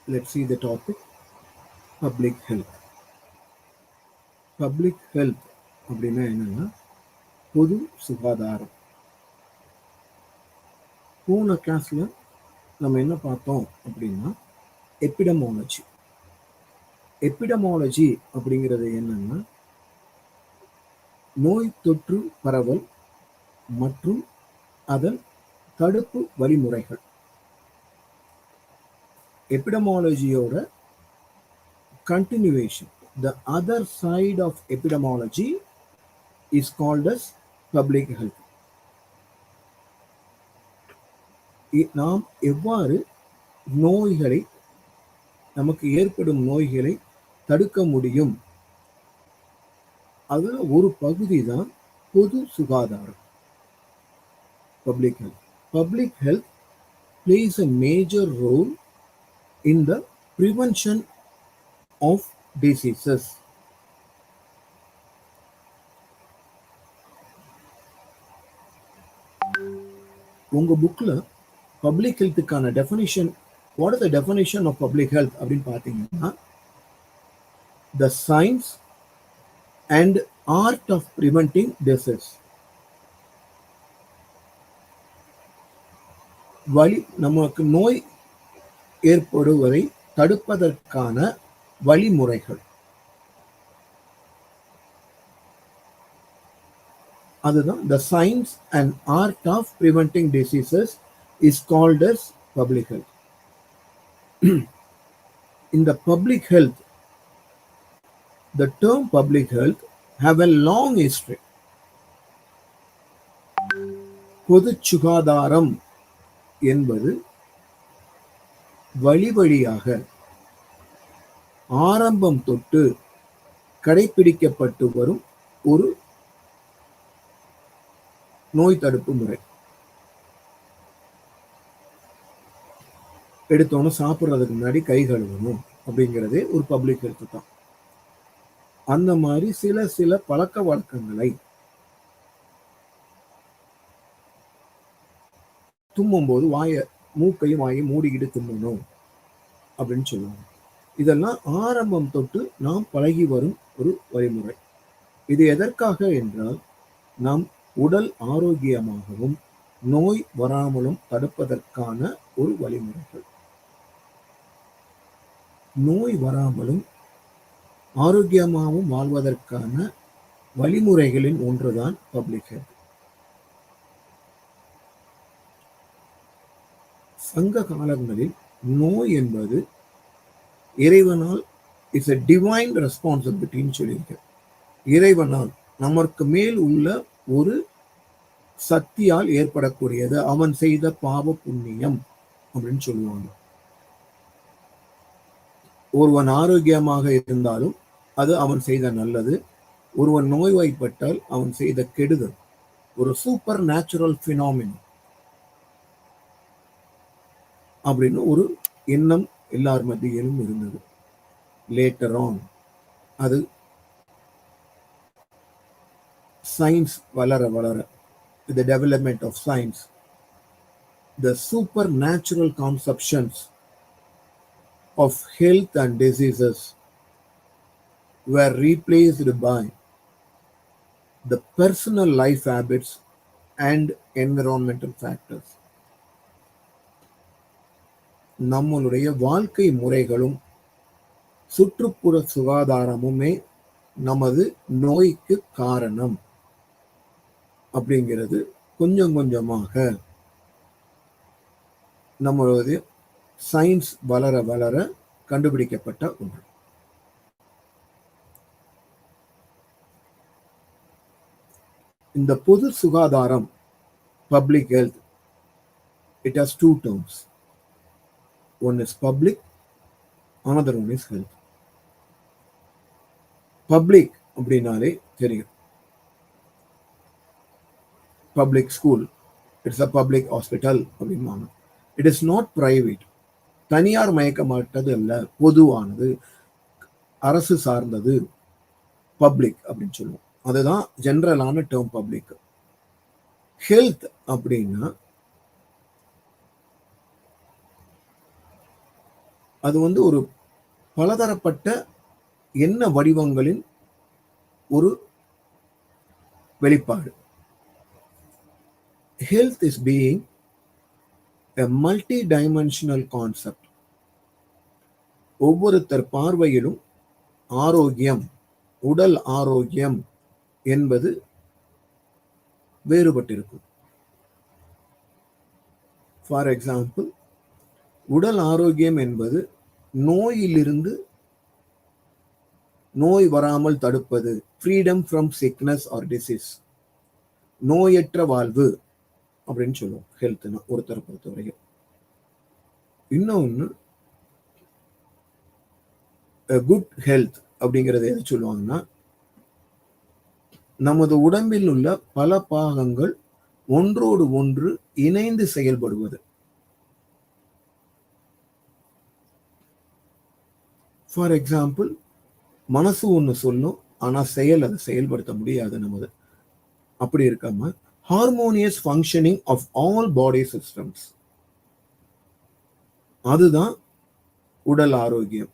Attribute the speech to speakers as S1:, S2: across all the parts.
S1: let's see the topic public health. Public health அப்படின்னா என்னன்னா பொது சுகாதாரம். போன கிளாஸ்ல நம்ம என்ன பார்த்தோம் அப்படின்னா எபிடமாலஜி. எபிடமாலஜி அப்படிங்கிறது என்னன்னா நோய் தொற்று பரவல் மற்றும் அதன் தடுப்பு வழிமுறைகள். எபிடமாலஜியோட continuation, the other side of epidemiology is called as public health. நாம் எவ்வாறு நோய்களை நமக்கு ஏற்படும் நோய்களை தடுக்க முடியும், அதுல ஒரு பகுதி தான் பொது சுகாதாரம். Public health. Public health plays a major role in the prevention of diseases. உங்க புக்ல பப்ளிக் ஹெல்த்துக்கான definition, what is the definition of public health அப்படின்னு பார்த்தீங்கன்னா, the science and art of preventing disease. நமக்கு நோய் ஏற்படுவதை தடுப்பதற்கான வழிமுறைகள். அதுதான் the science and art of preventing diseases is called as public health. In the public health, the term public health have a long history. பொது சுகாதாரம் என்பது வழி வழியாக ஆரம்பம் தொட்டு கடைபிடிக்கப்பட்டு வரும் ஒரு நோய் தடுப்பு முறை. எடுத்தோன்னு சாப்பிட்றதுக்கு முன்னாடி கை கழுவணும் அப்படிங்கிறதே ஒரு பப்ளிக் ஹெல்த் தான். அந்த மாதிரி சில பழக்க வழக்கங்களை, தும்மும் போது மூக்கையும் வாயை மூடிக்கிட்டு தும்மணும் அப்படின்னு சொல்லுவாங்க. இதெல்லாம் ஆரம்பம் தொட்டு நாம் பழகி வரும் ஒரு வழிமுறை. இது எதற்காக என்றால், நாம் உடல் ஆரோக்கியமாகவும் நோய் வராமலும் தடுப்பதற்கான ஒரு வழிமுறைகள். நோய் வராமலும் ஆரோக்கியமாகவும் வாழ்வதற்கான வழிமுறைகளின் ஒன்றுதான் பப்ளிக் ஹெல்த். சங்க காலங்களில் நோய் என்பது இறைவனால் இட்ஸ் எ டிவைன் ரெஸ்பான்சிபிலிட்டின்னு சொல்லியிருக்க. இறைவனால் நமக்கு மேல் உள்ள ஒரு சக்தியால் ஏற்படக்கூடியது, அவன் செய்த பாவ புண்ணியம் அப்படின்னு சொல்லுவாங்க. ஒருவன் ஆரோக்கியமாக இருந்தாலும் அது அவன் செய்த நல்லது, ஒருவன் நோய்வாய்ப்பட்டால் அவன் செய்த கெடுதல். ஒரு சூப்பர் நேச்சுரல் பினாமினா அப்படின்னு ஒரு எண்ணம் எல்லார் மத்தியிலும் இருந்தது. லேட்டர் ஆன் அது சயின்ஸ் வளர வளர, the development of science, the supernatural conceptions of health and diseases were replaced by the personal life habits and environmental factors. நம்மளுடைய வாழ்க்கை முறைகளும் சுற்றுப்புற சுகாதாரமுமே நமது நோய்க்கு காரணம் அப்படிங்கிறது கொஞ்சம் கொஞ்சமாக நம்மளுடைய சயின்ஸ் வளர வளர கண்டுபிடிக்கப்பட்ட ஒன்று. இந்த பொது சுகாதாரம், public health, it has two terms. One is public, another one is health. Public அப்படின்னாலே தெரியும், public school, it's a public hospital அப்படின்னாங்க. இட் இஸ் நாட் பிரைவேட், தனியார் மயக்கமாட்டது அல்ல, பொதுவானது, அரசு சார்ந்தது, பப்ளிக் அப்படின்னு சொல்லுவோம். அதுதான் ஜென்ரலான டேர்ம் பப்ளிக். ஹெல்த் அப்படின்னா அது ஒரு பலதரப்பட்ட எண்ண வடிவங்களின் ஒரு வெளிப்பாடு. Health is being a multi-dimensional concept. ஒவ்வொருத்தர் பார்வையிலும் ஆரோக்கியம், உடல் ஆரோக்கியம் என்பது வேறுபட்டிருக்கும். ஃபார் எக்ஸாம்பிள், உடல் ஆரோக்கியம் என்பது நோயிலிருந்து நோய் வராமல் தடுப்பது, freedom from sickness R disease, நோயற்ற வாழ்வு அப்படின்னு சொல்லுவோம் ஹெல்த்னா ஒருத்தரை பொறுத்த வரைக்கும். இன்னொன்று குட் ஹெல்த் அப்படிங்கிறது எதை சொல்லுவாங்கன்னா, நமது உடம்பில் உள்ள பல பாகங்கள் ஒன்றோடு ஒன்று இணைந்து செயல்படுவது. ஃபார் எக்ஸாம்பிள், மனசு ஒன்று சொல்லும், ஆனால் அதை செயல்படுத்த முடியாது நமது. அப்படி இருக்காம harmonious functioning of all body systems, அதுதான் உடல் ஆரோக்கியம்.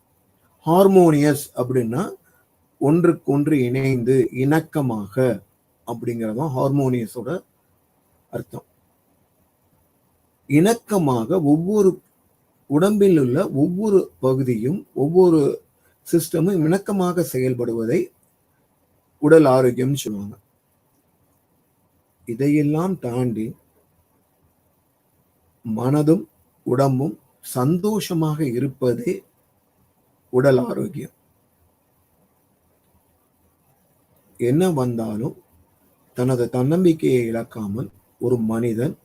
S1: ஹார்மோனியஸ் அப்படின்னா ஒன்றுக்கொன்று இணைந்து இணக்கமாக அப்படிங்கிறதான் ஹார்மோனியஸோட அர்த்தம். இணக்கமாக ஒவ்வொரு உடம்பில் உள்ள ஒவ்வொரு பகுதியும் ஒவ்வொரு சிஸ்டமும் இணக்கமாக செயல்படுவதை உடல் ஆரோக்கியம் சொல்லுவாங்க. இதையெல்லாம் தாண்டி மனதும் உடம்பும் சந்தோஷமாக இருப்பதே உடல் ஆரோக்கியம். என்ன வந்தாலும் தனது தன்னம்பிக்கையை இழக்காமல் ஒரு மனிதன்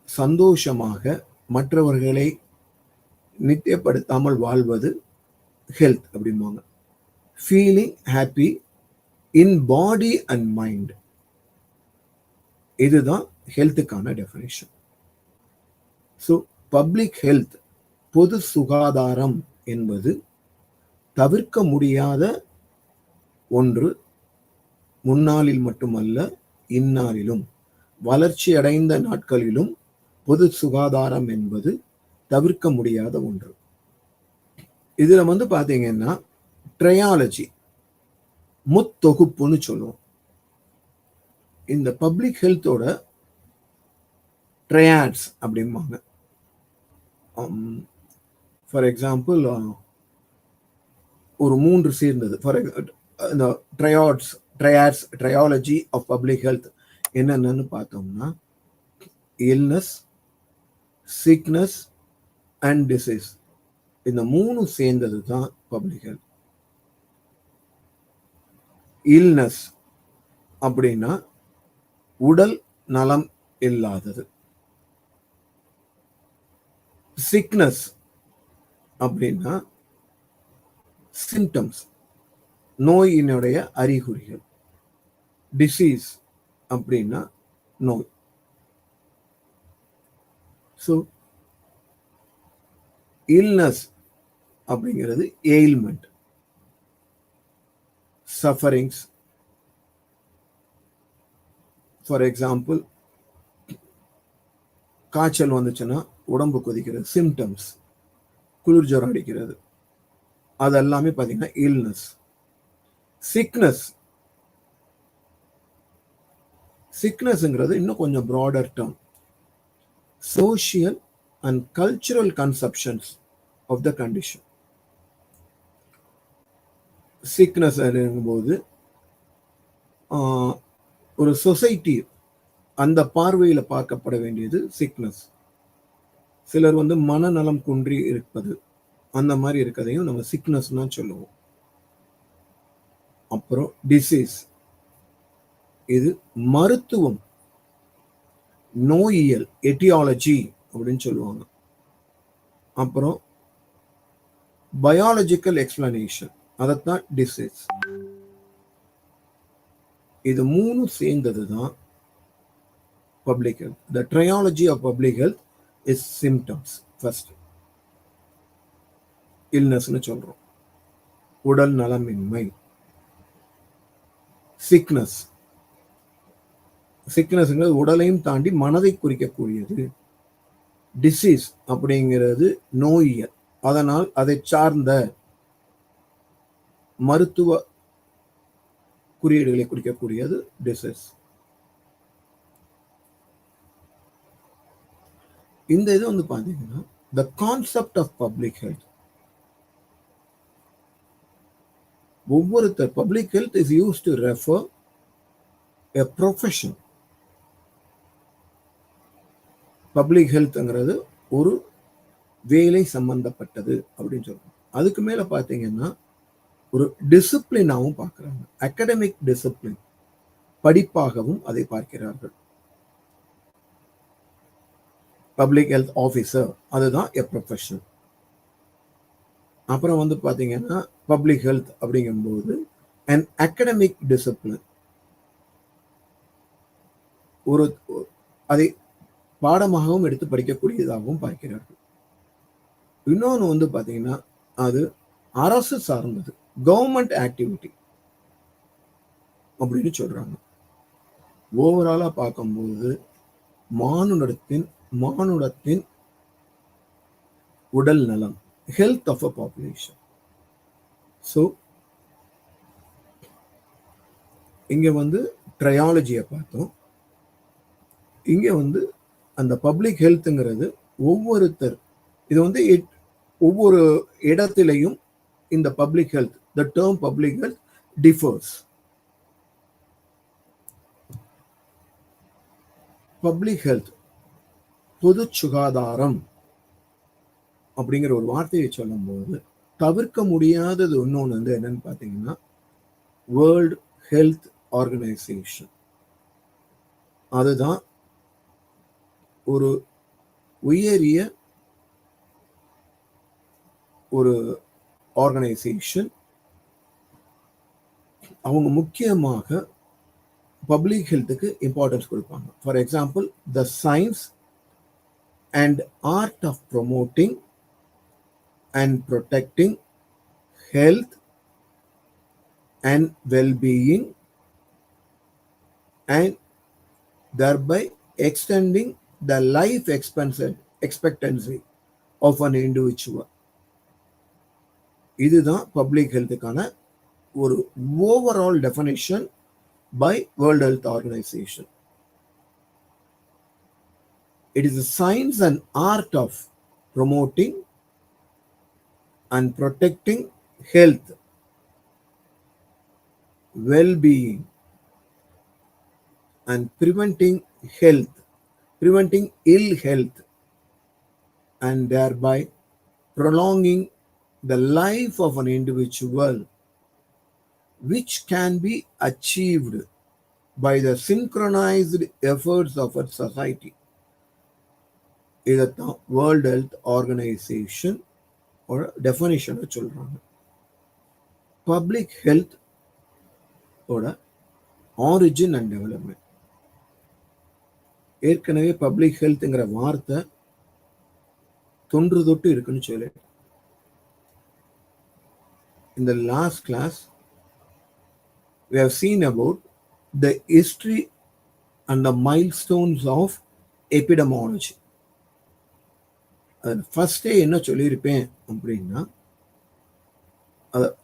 S1: சந்தோஷமாக மற்றவர்களை நித்தியப்படுத்தாமல் வாழ்வது ஹெல்த் அப்படிம்பாங்க. Feeling happy in body and mind, இதுதான் ஹெல்த்துக்கான டெஃபினேஷன். ஸோ பப்ளிக் ஹெல்த், பொது சுகாதாரம் என்பது தவிர்க்க முடியாத ஒன்று. முன்னாளில் மட்டுமல்ல, இந்நாளிலும் வளர்ச்சி அடைந்த நாட்களிலும் பொது சுகாதாரம் என்பது தவிர்க்க முடியாத ஒன்று. இதுல பாத்தீங்கன்னா ட்ரையாலஜி, முத்தொகுப்புன்னு சொல்லுவோம். இந்த பப்ளிக் ஹெல்த்தோட ட்ரையாட்ஸ் அப்படிம்பாங்க. ஃபார் எக்ஸாம்பிள், ஒரு 3 சேர்ந்தது. ஃபார் இந்த ட்ரையாலஜி ஆஃப் பப்ளிக் ஹெல்த் என்னென்னு பார்த்தோம்னா, இல்னஸ், சிக்னஸ் அண்ட் டிசீஸ், இந்த 3 சேர்ந்தது தான் பப்ளிக் ஹெல்த். இல்னஸ் அப்படின்னா உடல் நலம் இல்லாதது. சிக்னஸ் அப்படின்னா சிம்டம்ஸ், நோயினுடைய அறிகுறிகள். டிசீஸ் அப்படின்னா நோய். ஸோ இல்னஸ் அப்படிங்கிறது எயில்மெண்ட், சஃபரிங்ஸ். ஃபார் எக்ஸாம்பிள், காய்ச்சல் வந்துச்சுன்னா உடம்பு கொதிக்கிறது, சிம்டம்ஸ். குளிர் ஜுரம் அடிக்கிறது, அது எல்லாமே பார்த்தீங்கன்னா இல்னஸ். சிக்னஸ்ங்கிறது இன்னும் கொஞ்சம் broader term. Social and cultural conceptions of the condition. Sickness இருக்கும்போது ஒரு சொசைட்டி அந்த பார்வையில் பார்க்கப்பட வேண்டியது சிக்னஸ். சிலர் மனநலம் குன்றி இருப்பது, அந்த மாதிரி இருக்கிறதையும் நம்ம சிக்னஸ்னா சொல்லுவோம். அப்புறம் டிசீஸ், இது மருத்துவம், நோயியல், எட்டியாலஜி அப்படின்னு சொல்லுவாங்க. அப்புறம் பயாலஜிக்கல் எக்ஸ்பிளனேஷன், அதைத்தான் டிசீஸ். இது 3 சேர்ந்தது தான் public health. The trilogy of public health is symptoms. First இல்னஸ்னு சொல்றோம், உடல் நலமின்மை. சிக்னஸ்ங்கிறது உடலையும் தாண்டி மனதை குறிக்கக்கூடியது. டிசீஸ் அப்படிங்கிறது நோயியல், அதனால் அதை சார்ந்த மருத்துவ குறியீடுகளை குறிக்கக்கூடியது டிசீஸ். இந்த இது வந்து பாத்தீங்கன்னா the concept of public health. ஒவ்வொருத்தர் public health is used to refer a profession. Public ஹெல்த்ங்கிறது ஒரு வேலை சம்பந்தப்பட்டது அப்படின்னு சொல்றோம். அதுக்கு மேல பாத்தீங்கன்னா ஒரு டிசிப்ளினாவும் பார்க்கிறாங்க. அகாடமிக் டிசிப்ளின், படிப்பாகவும் அதை பார்க்கிறார்கள். பப்ளிக் ஹெல்த் ஆஃபீஸர் அதுதான் எ ப்ரொஃபஷன். அப்புறம் வந்து பாத்தீங்கன்னா பப்ளிக் ஹெல்த் அப்படிங்கும்போது அண்ட் அகாடமிக் டிசிப்ளின், ஒரு அதை பாடமாகவும் எடுத்து படிக்கக்கூடியதாகவும் பார்க்கிறார்கள். இன்னொன்று வந்து பாத்தீங்கன்னா அது அரசு சார்ந்தது, கவர்மெண்ட் ஆக்டிவிட்டி அப்படின்னு சொல்றாங்க. ஓவராலா பார்க்கும்போது மானுடத்தின் உடல் நலம், health of a population. So இங்க வந்து ட்ரையாலஜியை பார்த்தோம். இங்க வந்து அந்த பப்ளிக் ஹெல்த்ங்கிறது ஒவ்வொருத்தர், இது வந்து ஒவ்வொரு இடத்திலையும் இந்த public health, the term public health differs. Public health, பொது சுகாதாரம் அப்படிங்கிற ஒரு வார்த்தையை சொல்லும் போது தவிர்க்க முடியாதது இன்னொன்று வந்து என்னன்னு பார்த்தீங்கன்னா வேர்ல்ட் ஹெல்த் ஆர்கனைசேஷன். அதுதான் ஒரு உயரிய ஒரு ஆர்கனைசேஷன். அவங்க முக்கியமாக பப்ளிக் ஹெல்த்துக்கு இம்பார்ட்டன்ஸ் கொடுப்பாங்க. For example, the science and art of promoting and protecting health and well-being and thereby extending the life expectancy of an individual. இதுதான் பப்ளிக் ஹெல்த்துக்கான ஒரு overall definition by World Health Organization. It is the science and art of promoting and protecting health, well-being and preventing ill health and thereby prolonging the life of an individual, which can be achieved by the synchronized efforts of a society. இதுதான் world health organisation டெஃபினிஷனை சொல்றாங்க. Public health ஓட origin and development. ஏற்கனவே public ஹெல்த்ங்கிற வார்த்தை தொன்று தொட்டு இருக்குன்னு சொல்லி in the last class we have seen about the history and the milestones of epidemiology. ஃபர்ஸ்டே என்ன சொல்லியிருப்பேன் அப்படின்னா,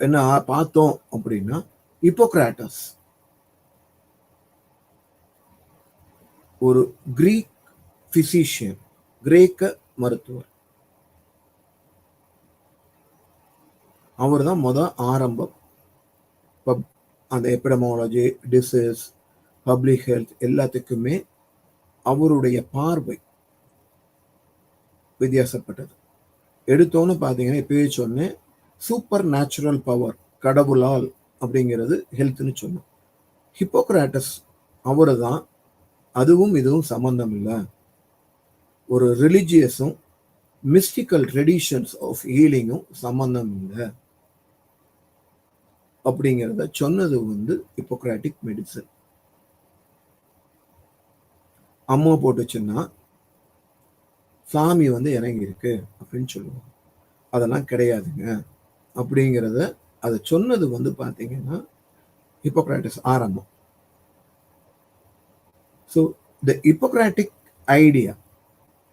S1: என்ன பார்த்தோம் அப்படின்னா, ஹிப்போக்ராட்டஸ் ஒரு கிரீக் பிசிஷியன், கிரேக்க மருத்துவர். அவர் தான் ஆரம்பம் அந்த எபிடமாலஜி, டிசீஸ், பப்ளிக் ஹெல்த் எல்லாத்துக்குமே அவருடைய பார்வை வித்தியாசப்பட்டது. எடுத்தோன்னு பார்த்தீங்கன்னா இப்பவே சொன்னேன், சூப்பர் நேச்சுரல் பவர், கடவுளால் அப்படிங்கிறது ஹெல்த்னு சொன்னோம். ஹிப்போக்ராட்டஸ் அவரு தான் அதுவும் இதுவும் சம்பந்தம் இல்லை, ஒரு ரிலிஜியஸும் மிஸ்டிக்கல் ட்ரெடிஷன்ஸ் ஆஃப் ஹீலிங்கும் சம்பந்தம் இல்லை அப்படிங்கிறத சொன்னது வந்து ஹிப்போக்ராட்டிக் மெடிசன். அம்மா போட்டுச்சுன்னா சாமி வந்து இறங்கி இருக்கு அப்படின்னு சொல்லுவாங்க. அதெல்லாம் கிடையாதுங்க அப்படிங்கிறத அதை சொன்னது வந்து பார்த்தீங்கன்னா ஹிப்போக்ராட்டஸ் ஆரம்பம். ஸோ த ஹிப்போக்ராட்டிக் ஐடியா,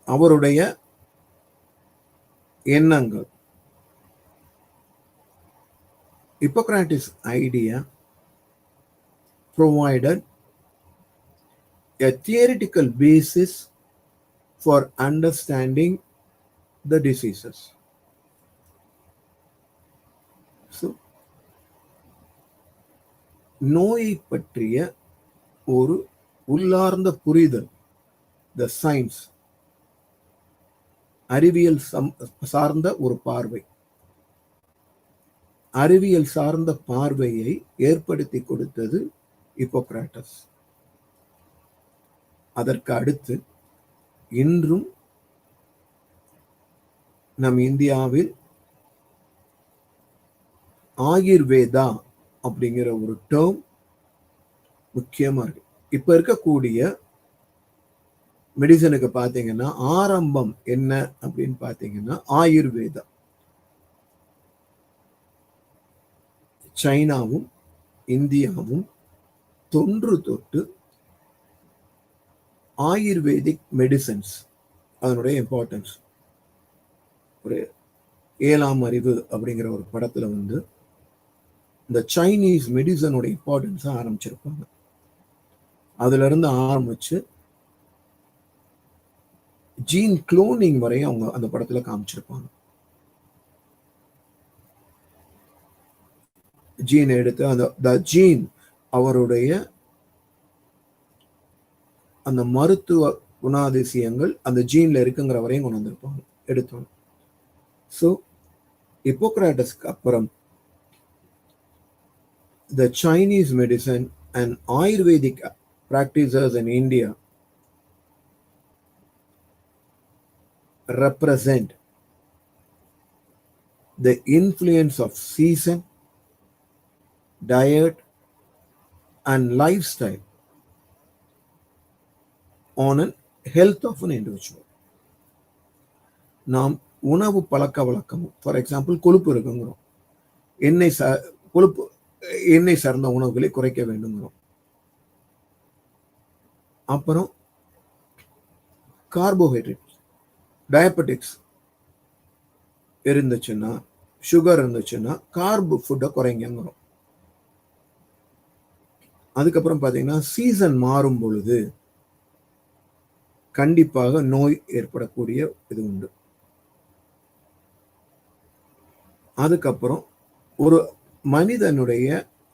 S1: அவருடைய எண்ணங்கள். Hippocrates' idea provided a theoretical basis for understanding the diseases. So, நோயை பற்றிய ஒரு உள்ளார்ந்த புரிதல், த சயின்ஸ், அறிவியல் சார்ந்த ஒரு பார்வை, அறிவியல் சார்ந்த பார்வையை ஏற்படுத்தி கொடுத்தது ஹிப்போக்ராட்டஸ். அதற்கு அடுத்து இன்றும் நம் இந்தியாவில் ஆயுர்வேதா அப்படிங்கிற ஒரு டேர்ம் முக்கியமா இருக்கு. இப்ப இருக்கக்கூடிய மெடிசனுக்கு பாத்தீங்கன்னா ஆரம்பம் என்ன அப்படின்னு பாத்தீங்கன்னா ஆயுர்வேதா. சைனாவும் இந்தியாவும் தொன்று தொட்டு ஆயுர்வேதிக் மெடிசன்ஸ் அதனுடைய இம்பார்ட்டன்ஸ் ஒரு 7ஆம் அறிவு அப்படிங்கிற ஒரு படத்துல வந்து இந்த சைனீஸ் மெடிசனோட இம்பார்ட்டன்ஸை ஆரம்பிச்சிருப்பாங்க. அதுல இருந்து ஆரம்பிச்சு ஜீன் குளோனிங் வரையும் அவங்க அந்த படத்துல காமிச்சிருப்பாங்க. ஜீன் எடுத்து அந்த ஜீன் அவருடைய அந்த மருத்துவ குணாதிசயங்கள் அந்த ஜீன்ல இருக்குங்கிற வரையும் கொண்டு வந்திருப்பாங்க எடுத்தோம். ஸோ ஹிப்போக்ராட்டஸ்க்கு அப்புறம் the Chinese medicine and Ayurvedic practices in India represent the influence of season, diet, and lifestyle on the health of an individual. நாம் உணவு பழக்க வழக்கம், ஃபார் எக்ஸாம்பிள் கொழுப்பு இருக்குங்கிறோம், எண்ணெய் சார்ந்த உணவுகளை குறைக்க வேண்டுங்கிறோம். அப்புறம் கார்போஹைட்ரேட், டயபெட்டிக்ஸ் இருந்துச்சுன்னா, சுகர் இருந்துச்சுன்னா கார்பு ஃபுட்டை குறைங்கிறோம். அதுக்கப்புறம் பார்த்தீங்கன்னா சீசன் மாறும் பொழுது கண்டிப்பாக நோய் ஏற்படக்கூடிய இது உண்டு. அதுக்கப்புறம் ஒரு மனிதனுடைய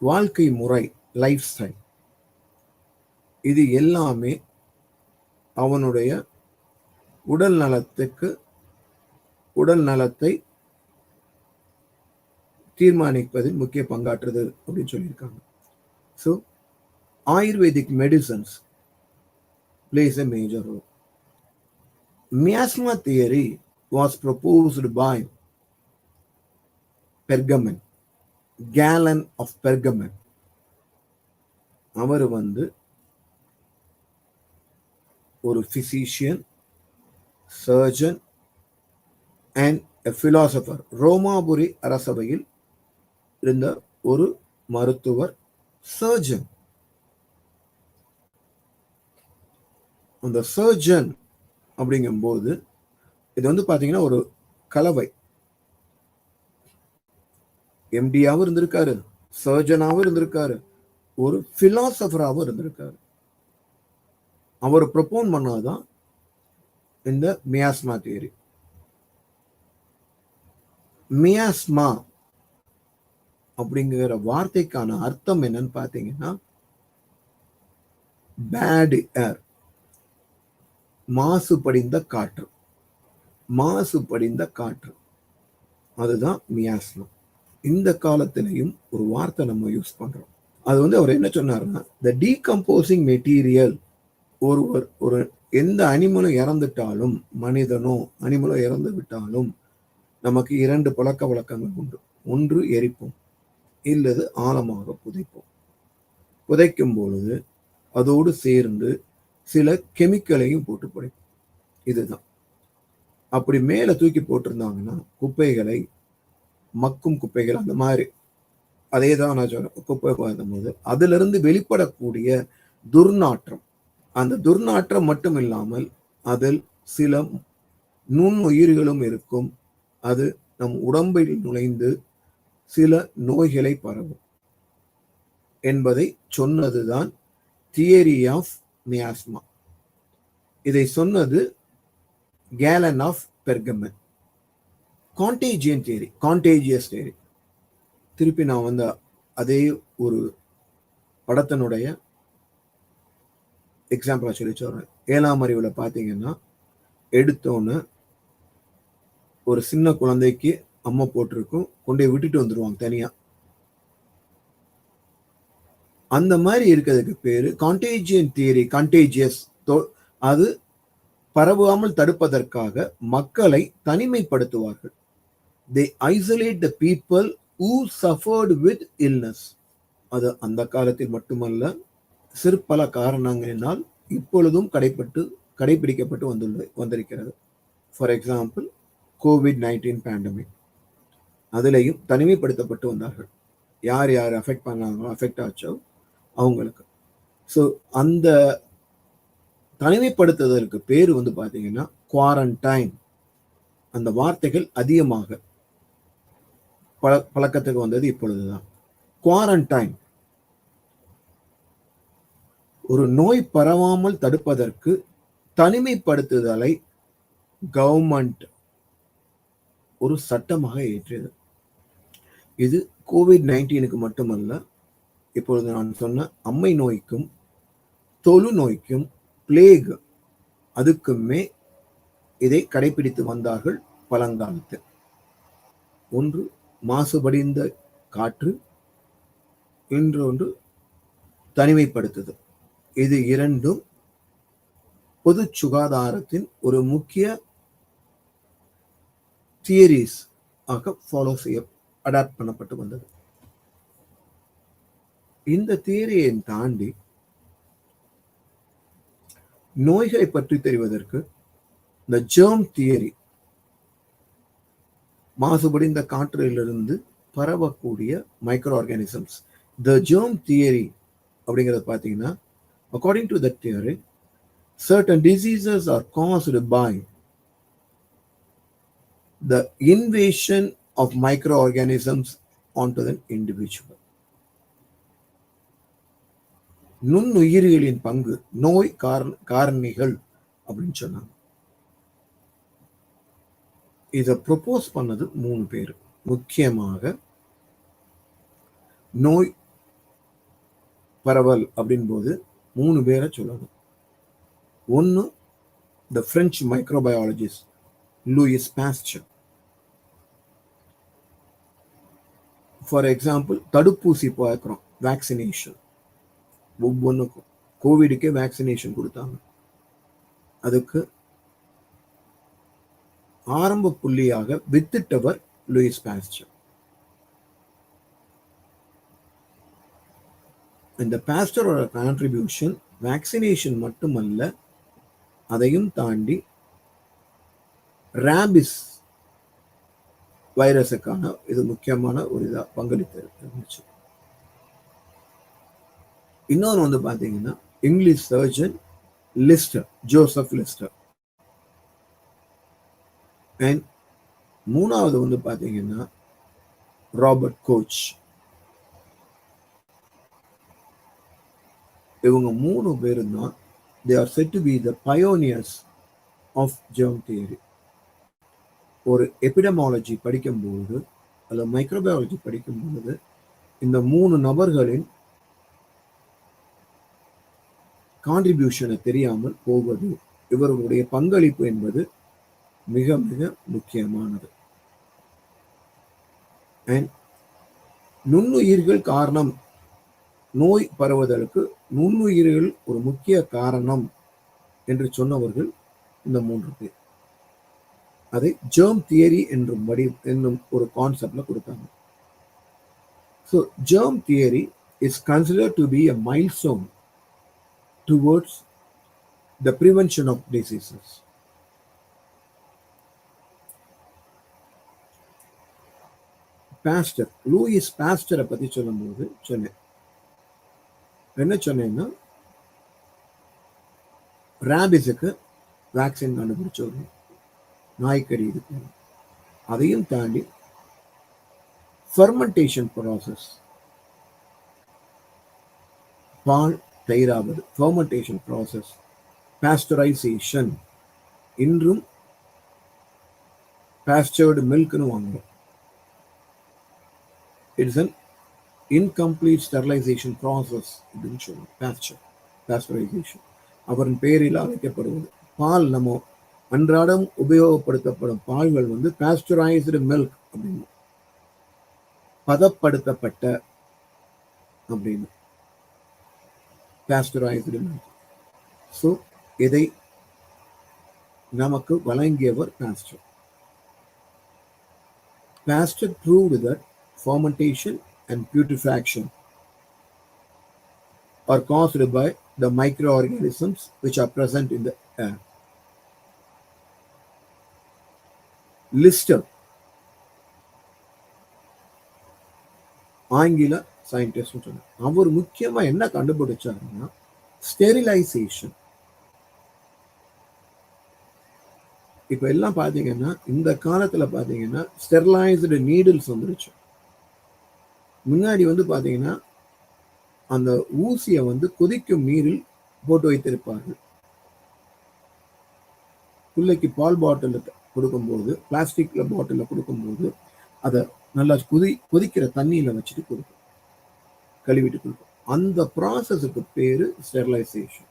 S1: வாழ்க்கை முறை, லைஃப் ஸ்டைல், இது எல்லாமே அவனுடைய உடல் நலத்தை தீர்மானிப்பதில் முக்கிய பங்காற்றுது அப்படின்னு சொல்லியிருக்காங்க. So ayurvedic medicines plays a major role. Miasma theory was proposed by Pergamon, Galen of Pergamon. அவர் வந்து ஒரு physician, surgeon and a philosopher. ரோமாபுரி அரசவையில் இருந்த ஒரு மருத்துவர், சர்ஜன். அந்த சர்ஜன் அப்படிங்கும்போது இது வந்து பாத்தீங்கன்னா ஒரு கலவை. எம்டியாவும் இருந்திருக்காரு, சர்ஜனாவும் இருந்திருக்காரு, ஒரு பிலாசபராகவும் இருந்திருக்காரு. அவர் ப்ரொபோன் பண்ணாதான் இந்த மியாஸ்மா தியரி. மியாஸ்மா அப்படிங்கிற வார்த்தைக்கான அர்த்தம் என்னன்னு பாத்தீங்கன்னா பேட் ஏர், மாசுபடிந்த காற்று, மாசுபடிந்த காற்று, அதுதான் மியாஸ்மா. இந்த காலத்திலையும் ஒரு வார்த்தை நம்ம யூஸ் பண்றோம். அது வந்து அவர் என்ன சொன்னாருன்னா, த டீகம்போசிங் மெட்டீரியல். ஒரு எந்த அனிமலும் இறந்துட்டாலும், மனிதனோ அனிமலோ இறந்து விட்டாலும் நமக்கு 2 பழக்க வழக்கங்கள் உண்டு. ஒன்று எரிப்போம், இல்லது ஆழமாக புதைப்போம். புதைக்கும் பொழுது அதோடு சேர்ந்து சில கெமிக்கலையும் போட்டு புதைப்போம். இதுதான். அப்படி மேல தூக்கி போட்டிருந்தாங்கன்னா குப்பைகளை, மக்கும் குப்பைகள், அந்த மாதிரி அதே தான் நான் சொல்றேன். குப்பை போது அதுல இருந்து வெளிப்படக்கூடிய துர்நாற்றம், அந்த துர்நாற்றம் மட்டும் இல்லாமல் அதில் சில நுண்ணுயிர்களும் இருக்கும், அது நம் உடம்பில் நுழைந்து சில நோய்களை பரவும் என்பதை சொன்னதுதான் தியரி ஆஃப் மியாஸ்மா. இதை சொன்னது Galen of Pergamon. Contagion theory, contagious theory. திருப்பி நான் வந்து அதே ஒரு படத்தினுடைய எக்ஸாம்பிளா சொல்லி சொல்றேன். 7ஆம் அறிவுல பாத்தீங்கன்னா, எடுத்தோன்னு ஒரு சின்ன குழந்தைக்கு அம்மா போட்டிருக்கும், கொண்டு விட்டுட்டு வந்துருவாங்க தனியா. அந்த மாதிரி இருக்கிறதுக்கு பேரு கான்டேஜியன் தியரி. கண்டேஜியஸ், அது பரவாமல் தடுப்பதற்காக மக்களை தனிமைப்படுத்துவார்கள். they isolate the people who suffered with illness. அது அந்த காலத்தில் மட்டுமல்ல, சிற்பல காரணங்களினால் இப்பொழுதும் கடைபிடிக்கப்பட்டு வந்திருக்கிறது. ஃபார் எக்ஸாம்பிள், COVID-19 பேண்டமிக், அதுலேயும் தனிமைப்படுத்தப்பட்டு வந்தார்கள். யார் யார் அஃபெக்ட் ஆச்சோ அவங்களுக்கு. ஸோ அந்த தனிமைப்படுத்துதலுக்கு பேர் வந்து பார்த்தீங்கன்னா குவாரண்டைன். அந்த வார்த்தைகள் அதிகமாக பழக்கத்துக்கு வந்தது இப்பொழுதுதான். குவாரண்டைன் ஒரு நோய் பரவாமல் தடுப்பதற்கு தனிமைப்படுத்துதலை கவர்மெண்ட் ஒரு சட்டமாக ஏற்றியது. இது COVID-19 மட்டுமல்ல, இப்பொழுது நான் சொன்ன அம்மை நோய்க்கும் தொழு நோய்க்கும் பிளேக் அதுக்குமே இதை கடைபிடித்து வந்தார்கள் பழங்காலத்தில். ஒன்று மாசுபடிந்த காற்று, இன்னொன்று தனிமைப்படுத்துதல். இது இரண்டும் பொது சுகாதாரத்தின் ஒரு முக்கிய தியரிஸ் ஆக ஃபாலோ அடாப்ட் பண்ணப்பட்டு வந்தது. இந்த தியரியை தாண்டி நோய்களை பற்றி தெரிவதற்கு இந்த ஜெர்ம் தியரி, மாசுபடிந்த காற்றிலிருந்து பரவக்கூடிய மைக்ரோ ஆர்கானிசம்ஸ், த ஜெர்ம் தியரி அப்படிங்கிறது பார்த்தீங்கன்னா, according to that theory, certain diseases are caused by the invasion of microorganisms onto the individual. நுண்ணுயிரிகளின் பங்கு நோய் காரணிகள் அப்படின்னு சொன்னாங்க. இதை ப்ரொபோஸ் பண்ணது 3 பேர். முக்கியமாக நோய் பரவல் அப்படின் போது 3 பேரை சொல்லணும். ஒன்று, the French microbiologist Louis Pasteur. For example, தடுப்பூசி பார்க்குறோம், வேக்சினேஷன். ஒவ்வொன்றுக்கும் கோவிடுக்கே வேக்சினேஷன் கொடுத்தாங்க. அதுக்கு ஆரம்ப புள்ளியாக வித்திட்டவர் லூயிஸ் பாஸ்டர். இந்த பாஸ்டரோட கான்ட்ரிபியூஷன் வேக்சினேஷன் மட்டுமல்ல, அதையும் தாண்டி ரேபிஸ் வைரஸுக்கான இது முக்கியமான ஒரு இதாக பங்களித்து இருந்துச்சு. இன்னொன்று வந்து பார்த்தீங்கன்னா, English surgeon Lister, Joseph Lister. And மூணாவது வந்து பார்த்தீங்கன்னா ராபர்ட் கோச். இவங்க 3 பேரும் தான் they are said to be the pioneers of germ theory. ஒரு எபிடமாலஜி படிக்கும்போது அல்லது மைக்ரோபயாலஜி படிக்கும்போது இந்த 3 நபர்களின் கான்ட்ரிபியூஷனை தெரியாமல் போவது, இவர்களுடைய பங்களிப்பு என்பது மிக மிக முக்கியமானது. அண்ட் நுண்ணுயிர்கள் காரணம், நோய் பரவுவதற்கு நுண்ணுயிர்கள் ஒரு முக்கிய காரணம் என்று சொன்னவர்கள் இந்த 3 பேர். அதை ஜெர்ம் தியரி என்னும் ஒரு கான்செப்ட்ல கொடுத்தாங்க. So germ theory is considered to be a milestone towards the prevention of diseases. Pasteur, Louis பாஸ்டரை பத்தி சொல்லும்போது சொன்னேன், என்ன சொன்னேன்னா, ரேபிஸுக்கு வேக்சின் கண்டுபிடிச்ச ஒரு நாய்க்கடி இருக்கு. அதையும் தாண்டி ஃபெர்மெண்டேஷன் ப்ராசஸ், பால் தயிராவது ஃபெர்மெண்டேஷன் ப்ராசஸ், பாஸ்டரைசேஷன், இன்றும் பாஸ்டர்டு மில்க்னு வாங்குறோம். It's an incomplete sterilisation process அப்படின்னு சொல்லுவோம். பாஸ்டரைசேஷன் அவரின் பெயரில் அழைக்கப்படுவது. பால் நம்ம அன்றாடம் உபயோகப்படுத்தப்படும் பால்கள் வந்து பாஸ்டரைஸ்டு மில்க் அப்படின்னு, பதப்படுத்தப்பட்ட அப்படின்னு, பாஸ்டரைஸ்டு மில்க். ஸோ இதை நமக்கு வழங்கியவர் pastor. Pasteur proved that fermentation and putrefaction are caused by the microorganisms which are present in the air. Lister, ஆங்கில சயின்டிஸ்ட் சொன்னார். அவர் முக்கியமா என்ன கண்டுபிடிச்சாருன்னா ஸ்டெரிலைசேஷன். இப்ப எல்லாம் பாத்தீங்கன்னா இந்த காலத்துல பாத்தீங்கன்னா ஸ்டெரிலைஸ்டு நீடில்ஸ் வந்துருச்சு. முன்னாடி வந்து பாத்தீங்கன்னா அந்த ஊசியை வந்து கொதிக்கும் நீரில் போட்டு வைத்திருப்பார்கள். பிள்ளைக்கு பால் பாட்டில் கொடுக்கும்போது, பிளாஸ்டிக்ல பாட்டில கொடுக்கும்போது அதை நல்லா கொதிக்கிற தண்ணியில வச்சுட்டு கொடுக்கும், கழுவிட்டு கொடுக்கும். அந்த ப்ராசஸுக்கு பேரு ஸ்டெரிலைசேஷன்.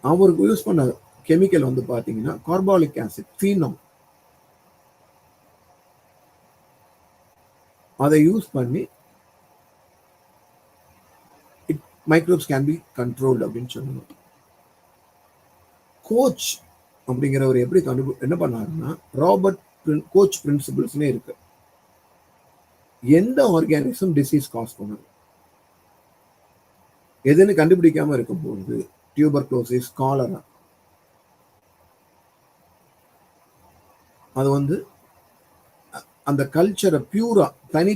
S1: அவருக்கு யூஸ் பண்ண கெமிக்கல் வந்து பாத்தீங்கன்னா கார்பாலிக் ஆசிட், ஃபீனால். அதை யூஸ் பண்ணி மைக்ரோப்ஸ் கேன் பி கண்ட்ரோல்டு அப்படின்னு சொன்னாங்க. கோச் அப்படிங்கிறவர் எப்படி என்ன பண்ணாருன்னா ராபர்ட் கோச் பிரின்சிபிள்ஸ்னே இருக்கு. எந்த ஆர்கானிசம் டிசீஸ் காஸ் பண்ணுது எதுன்னு கண்டுபிடிக்காம இருக்கும்போது டியூபர்குலோசிஸ், காலரா, அது வந்து அந்த கல்ச்சரை பியூரா தனி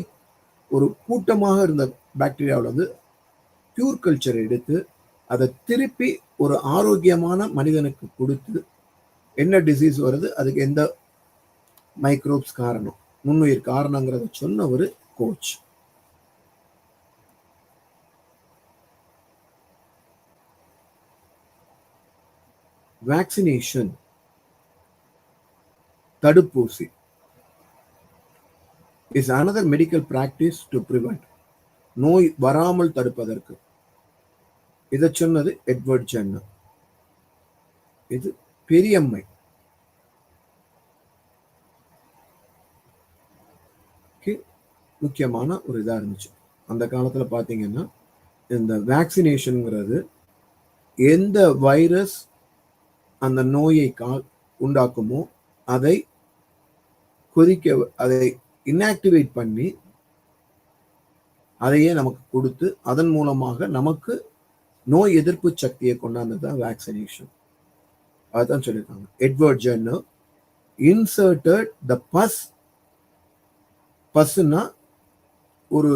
S1: ஒரு கூட்டமாக இருந்த பாக்டீரியாவில் வந்து பியூர் கல்ச்சரை எடுத்து அதை திருப்பி ஒரு ஆரோக்கியமான மனிதனுக்கு கொடுத்து என்ன டிசீஸ் வருது, அதுக்கு எந்த மைக்ரோப்ஸ் காரணம், நுண்ணுயிர் காரணங்கிறத சொன்ன ஒரு கோச். வேக்சினேஷன், தடுப்பூசி, is another medical practice to prevent, நோய் வராமல் தடுப்பதற்கு. இதை சொன்னது எட்வர்ட் ஜென்னர். இது பெரியம்மை. முக்கியமான ஒரு இதா இருந்துச்சு அந்த காலத்துல. பாத்தீங்கன்னா இந்த வேக்சினேஷன்ங்கிறது எந்த வைரஸ் அந்த நோயை உண்டாக்குமோ அதை அதை இன்ஆக்டிவேட் பண்ணி அதையே நமக்கு கொடுத்து அதன் மூலமாக நமக்கு நோய் எதிர்ப்பு சக்தியை கொண்டாந்ததுதான் வேக்சினேஷன். அதுதான் சொல்லியிருக்காங்க. எட்வர்ட் ஜென்னர் இன்சர்டட் த பஸ்னா ஒரு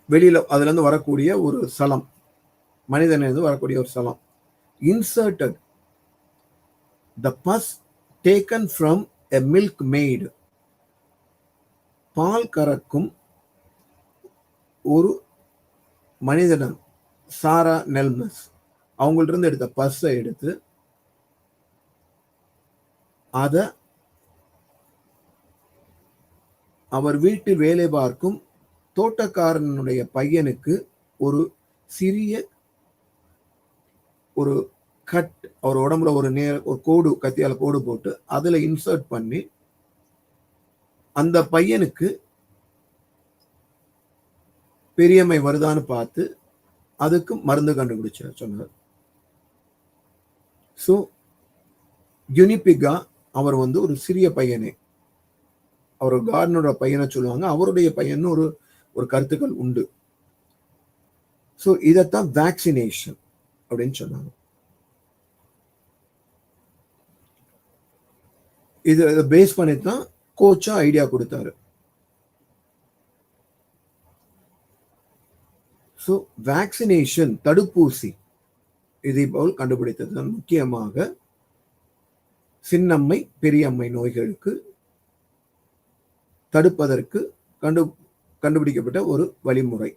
S1: வெளியில அதுல இருந்து வரக்கூடிய ஒரு சலம், மனிதனிலிருந்து வரக்கூடிய ஒரு சலம். Inserted the pus taken from a milk maid, பால் கறக்கும் ஒரு மனிதன், சாரா நெல்மஸ், அவங்கள்ட்ட இருந்து எடுத்த பஸ்ஸை எடுத்து அத அவர் வீட்டில் வேலை பார்க்கும் தோட்டக்காரனுடைய பையனுக்கு ஒரு சிறிய ஒரு கட், அவர் உடம்புல ஒரு கோடு, கத்தியால கோடு போட்டு அதுல இன்சர்ட் பண்ணி அந்த பையனுக்கு பெரியம்மை வருதான்னு பார்த்து அதுக்கு மருந்து கண்டுபிடிச்சார் சொன்னார். ஸோ யுனிபிகா அவர் வந்து ஒரு சிறிய பையனே, அவர் கார்டனோட பையனை சொல்லுவாங்க, அவருடைய பையன் ஒரு கருத்துக்கள் உண்டு. ஸோ இதைத்தான் வேக்சினேஷன் அப்படின்னு சொன்னாங்க. இதை பேஸ் பண்ணித்தான் கோச்சா ஐடியா கொடுத்தாரு. ஸோ வேக்சினேஷன், தடுப்பூசி, இதை போல் கண்டுபிடித்தது முக்கியமாக சின்னம்மை பெரியம்மை நோய்களுக்கு தடுப்பதற்கு கண்டுபிடிக்கப்பட்ட ஒரு வழிமுறை.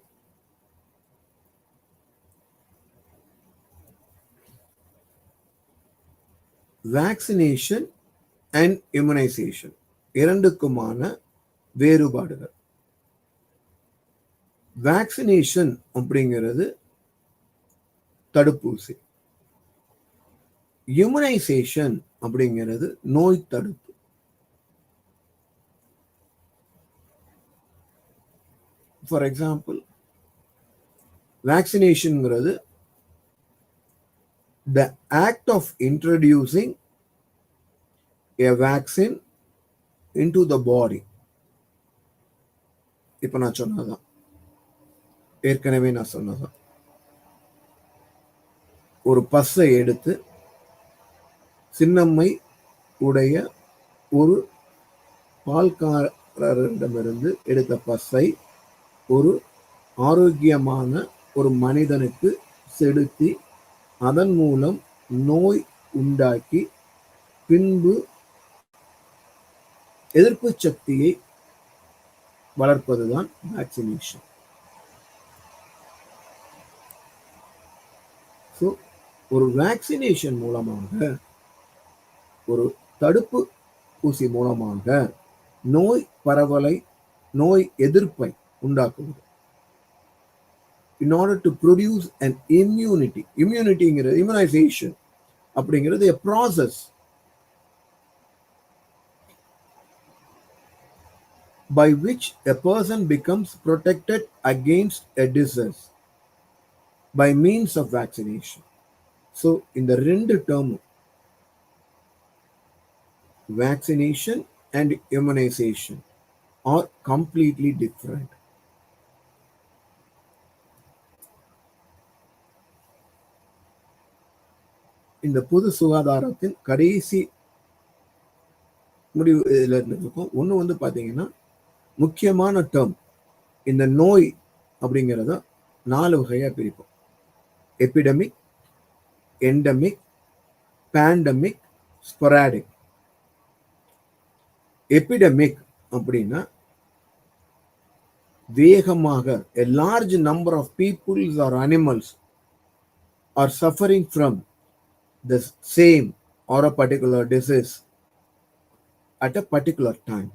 S1: வேக்சினேஷன் அண்ட் இம்யூனைசேஷன் இரண்டுக்குமான வேறுபாடுகள். வேக்சினேஷன் அப்படிங்கிறது தடுப்பூசி, இம்யூனைசேஷன் அப்படிங்கிறது நோய் தடுப்பு. ஃபார் எக்ஸாம்பிள், வேக்சினேஷன்ங்கிறது the act of introducing a vaccine into the body. இப்ப நான் சொன்னதான், ஏற்கனவே நான் சொன்னதான், ஒரு பஸ்ஸை எடுத்து சின்னம்மை உடைய ஒரு பால்காரரிடமிருந்து எடுத்த பஸ்ஸை ஒரு ஆரோக்கியமான ஒரு மனிதனுக்கு செலுத்தி அதன் மூலம் நோய் உண்டாக்கி பின்பு எதிர்ப்பு சக்தியை வளர்ப்பதுதான் வேக்சினேஷன். ஸோ ஒரு வேக்சினேஷன் மூலமாக, ஒரு தடுப்பு ஊசி மூலமாக நோய் பரவலை, நோய் எதிர்ப்பை உண்டாக்குவது. In order to produce an immunity, immunization அப்படிங்கிறது a process by which a person becomes protected against a disease by means of vaccination. So in the ரெண்டு term, vaccination and immunization are completely different. இந்த பொது சுகாதாரத்தின் கடைசி முடிவு இதுல இருக்கும். ஒன்று வந்து பார்த்தீங்கன்னா, முக்கியமான டேர்ம், இந்த நோய் அப்படிங்கிறத 4 வகையா பிரிப்போம். Epidemic, endemic, pandemic, sporadic. Epidemic அப்படின்னா வேகமாக a large number of peoples or animals are suffering from the same or a particular disease at a particular time.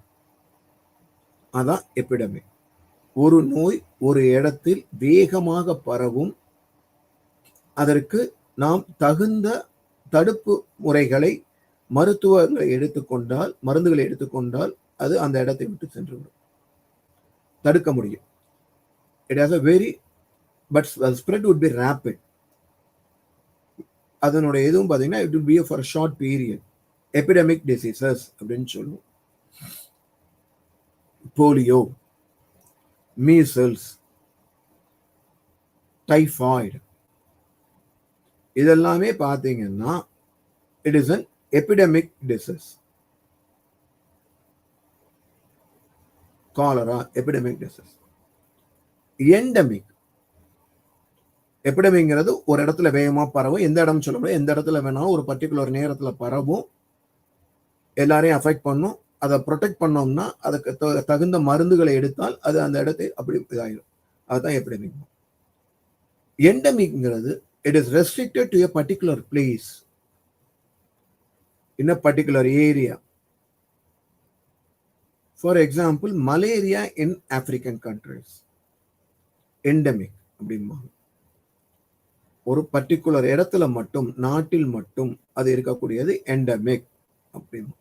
S1: அதான் எபிடமிக். ஒரு நோய் ஒரு இடத்தில் வேகமாக பரவும், அதற்கு நாம் தகுந்த தடுப்பு முறைகளை, மருந்துகளை எடுத்துக்கொண்டால் அது அந்த இடத்தை விட்டு சென்றுவிடும், தடுக்க முடியும். It has a very, but the spread would be rapid. அதனுடைய எதுவும் பார்த்தீங்கன்னா it will be for a short period. Epidemic diseases அப்படின்னு சொல்லுவோம். போலியோ, மீசல்ஸ், டைஃபாய்டு, இதெல்லாமே பார்த்தீங்கன்னா it is an epidemic disease. Cholera epidemic disease. Endemic, எபிடமிக்ங்கிறது ஒரு இடத்துல வேகமா பரவும். எந்த இடம் சொல்ல முடியாது, எந்த இடத்துல வேணாலும் ஒரு பர்டிகுலர் நேரத்துல பரவும், எல்லாரையும் அஃபெக்ட் பண்ணும். அதை ப்ரொடெக்ட் பண்ணோம்னா அதுக்கு தகுந்த மருந்துகளை எடுத்தால் அது அந்த இடத்தை அப்படி இதாயிடும். அதுதான் epidemic. எண்டமிக்ங்கிறது it is restricted to a particular place in a particular area. For example, malaria in African countries. Endemic அப்படிம்பாங்க. ஒரு பர்டிகுலர் இடத்துல மட்டும், நாட்டில் மட்டும் அது இருக்கக்கூடியது எண்டமிக் அப்படின்னு.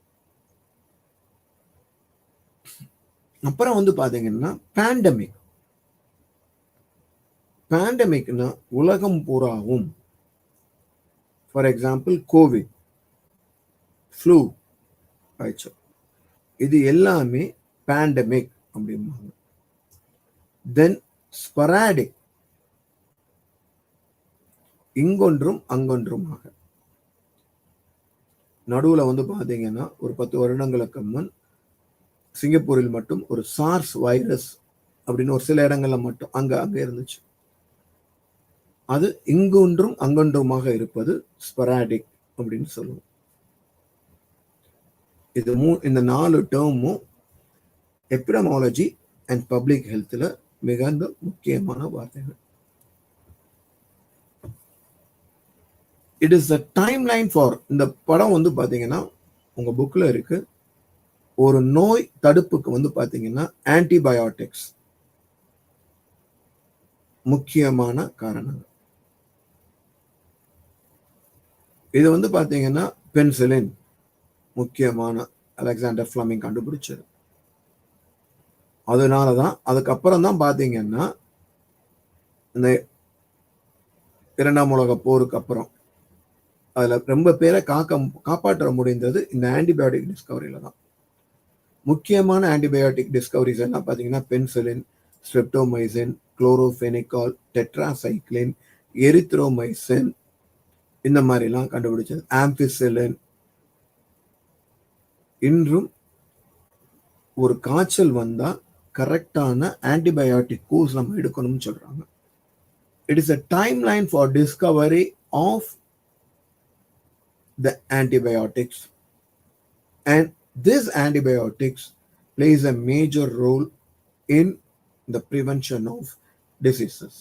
S1: அப்புறம் வந்து பாத்தீங்கன்னா பேண்டமிக். பேண்டமிக்னா உலகம் பூராவும். ஃபார் எக்ஸாம்பிள் கோவிட், ஃப்ளூ, இது எல்லாமே பேண்டமிக் அப்படிம்பாங்க. தென் ஸ்பொராடிக், இங்கொன்றும் அங்கொன்றுமாக. நடுவுல வந்து பாத்தீங்கன்னா ஒரு 10 வருடங்களுக்கு முன் சிங்கப்பூரில் மட்டும் ஒரு சார்ஸ் வைரஸ் அப்படின்னு ஒரு சில இடங்கள்ல மட்டும் அங்க இருந்துச்சு. அது இங்கொன்றும் அங்கொன்றுமாக இருப்பது ஸ்பொராடிக் அப்படின்னு சொல்லுவோம். இந்த 4 டேர்மும் எபிடமாலஜி அண்ட் பப்ளிக் ஹெல்த்ல மிகுந்த முக்கியமான வார்த்தைகள். It is the time line for, இந்த படம் பாத்தீங்கன்னா உங்க புக்ல இருக்கு. ஒரு நோய் தடுப்புக்கு பாத்தீங்கன்னா ஆன்டிபயோட்டிக்ஸ் முக்கியமான காரணம். இது பாத்தீங்கன்னா பென்சிலின் முக்கியமான அலெக்சாண்டர் ஃபிளமிங் கண்டுபிடிச்சது. அதனாலதான் அதுக்கப்புறம் தான் பாத்தீங்கன்னா இந்த 2ஆம் உலக போருக்கு அப்புறம் அதுல ரொம்ப பேரை காப்பாற்ற முடிந்தது இந்த ஆன்டிபயோட்டிக் டிஸ்கவரியில தான். முக்கியமான ஆன்டிபயோட்டிக் டிஸ்கவரிஸ் எல்லாம் பாத்தீங்கன்னா பென்சிலின், ஸ்ட்ரெப்டோமைசின், குளோரோபெனிகால், டெட்ராசைக்ளின், எரித்ரோமைசின், இந்த மாதிரி எல்லாம் கண்டுபிடிச்சது. ஆம்பிசிலின். இன்றும் ஒரு காய்ச்சல் வந்தா கரெக்டான ஆன்டிபயோட்டிக் கோர்ஸ் நம்ம எடுக்கணும்னு சொல்றாங்க. It is a timeline for discovery of the antibiotics, and this antibiotics plays a major role in the prevention of diseases.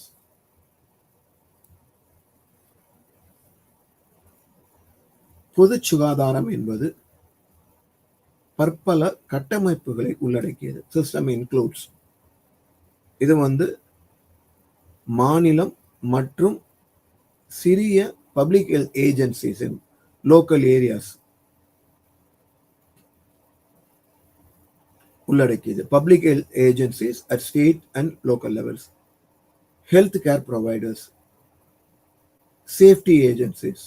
S1: பொது சுகாதாரம் என்பது பற்பல கட்டமைப்புகளை உள்ளடக்கியது. System includes. இது மாநிலம் மற்றும் சிறிய public health agencies in local areas உள்ளடக்கியது. Public health agencies at state and local levels, health care providers, safety agencies,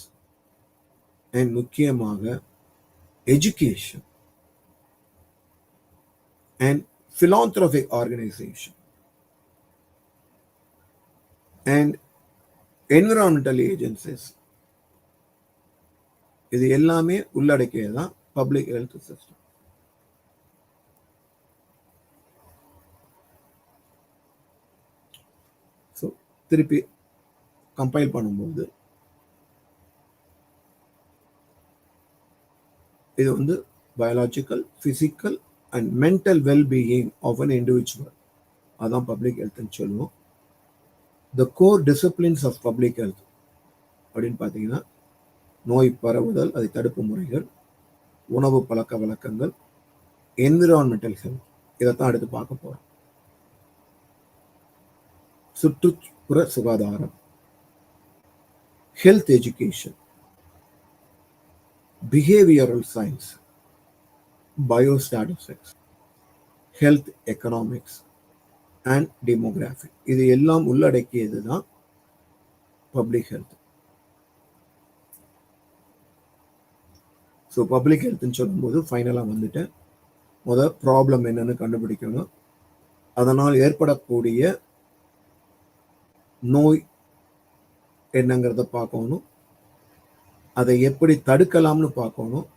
S1: and முக்கியமாக education and philanthropic organization and environmental agencies. இது எல்லாமே உள்ளடக்கியதுதான் பப்ளிக் ஹெல்த் சிஸ்டம். ஸோ திருப்பி compile பண்ணும்போது இது biological, physical and mental wellbeing of an individual, அதான் public ஹெல்த்னு சொல்லுவோம். The core disciplines of public health அப்படின்னு பார்த்தீங்கன்னா நோய் பரவுதல், அதை தடுப்பு முறைகள், உணவு பழக்க வழக்கங்கள், என்விரான்மெண்டல் ஹெல்த், இதைத்தான் அடுத்து பார்க்க போறோம். சுற்றுப்புற சுகாதாரம், health education, behavioural science, biostatistics, health economics and demography, இது எல்லாம் உள்ளடக்கியது தான் பப்ளிக் ஹெல்த். ஸோ பப்ளிக் ஹெல்த்னு சொல்லும்போது ஃபைனலாக முதல் ப்ராப்ளம் என்னன்னு கண்டுபிடிக்கணும். அதனால் ஏற்படக்கூடிய நோய் என்னங்கிறத பார்க்கணும். அதை எப்படி தடுக்கலாம்னு பார்க்கணும்.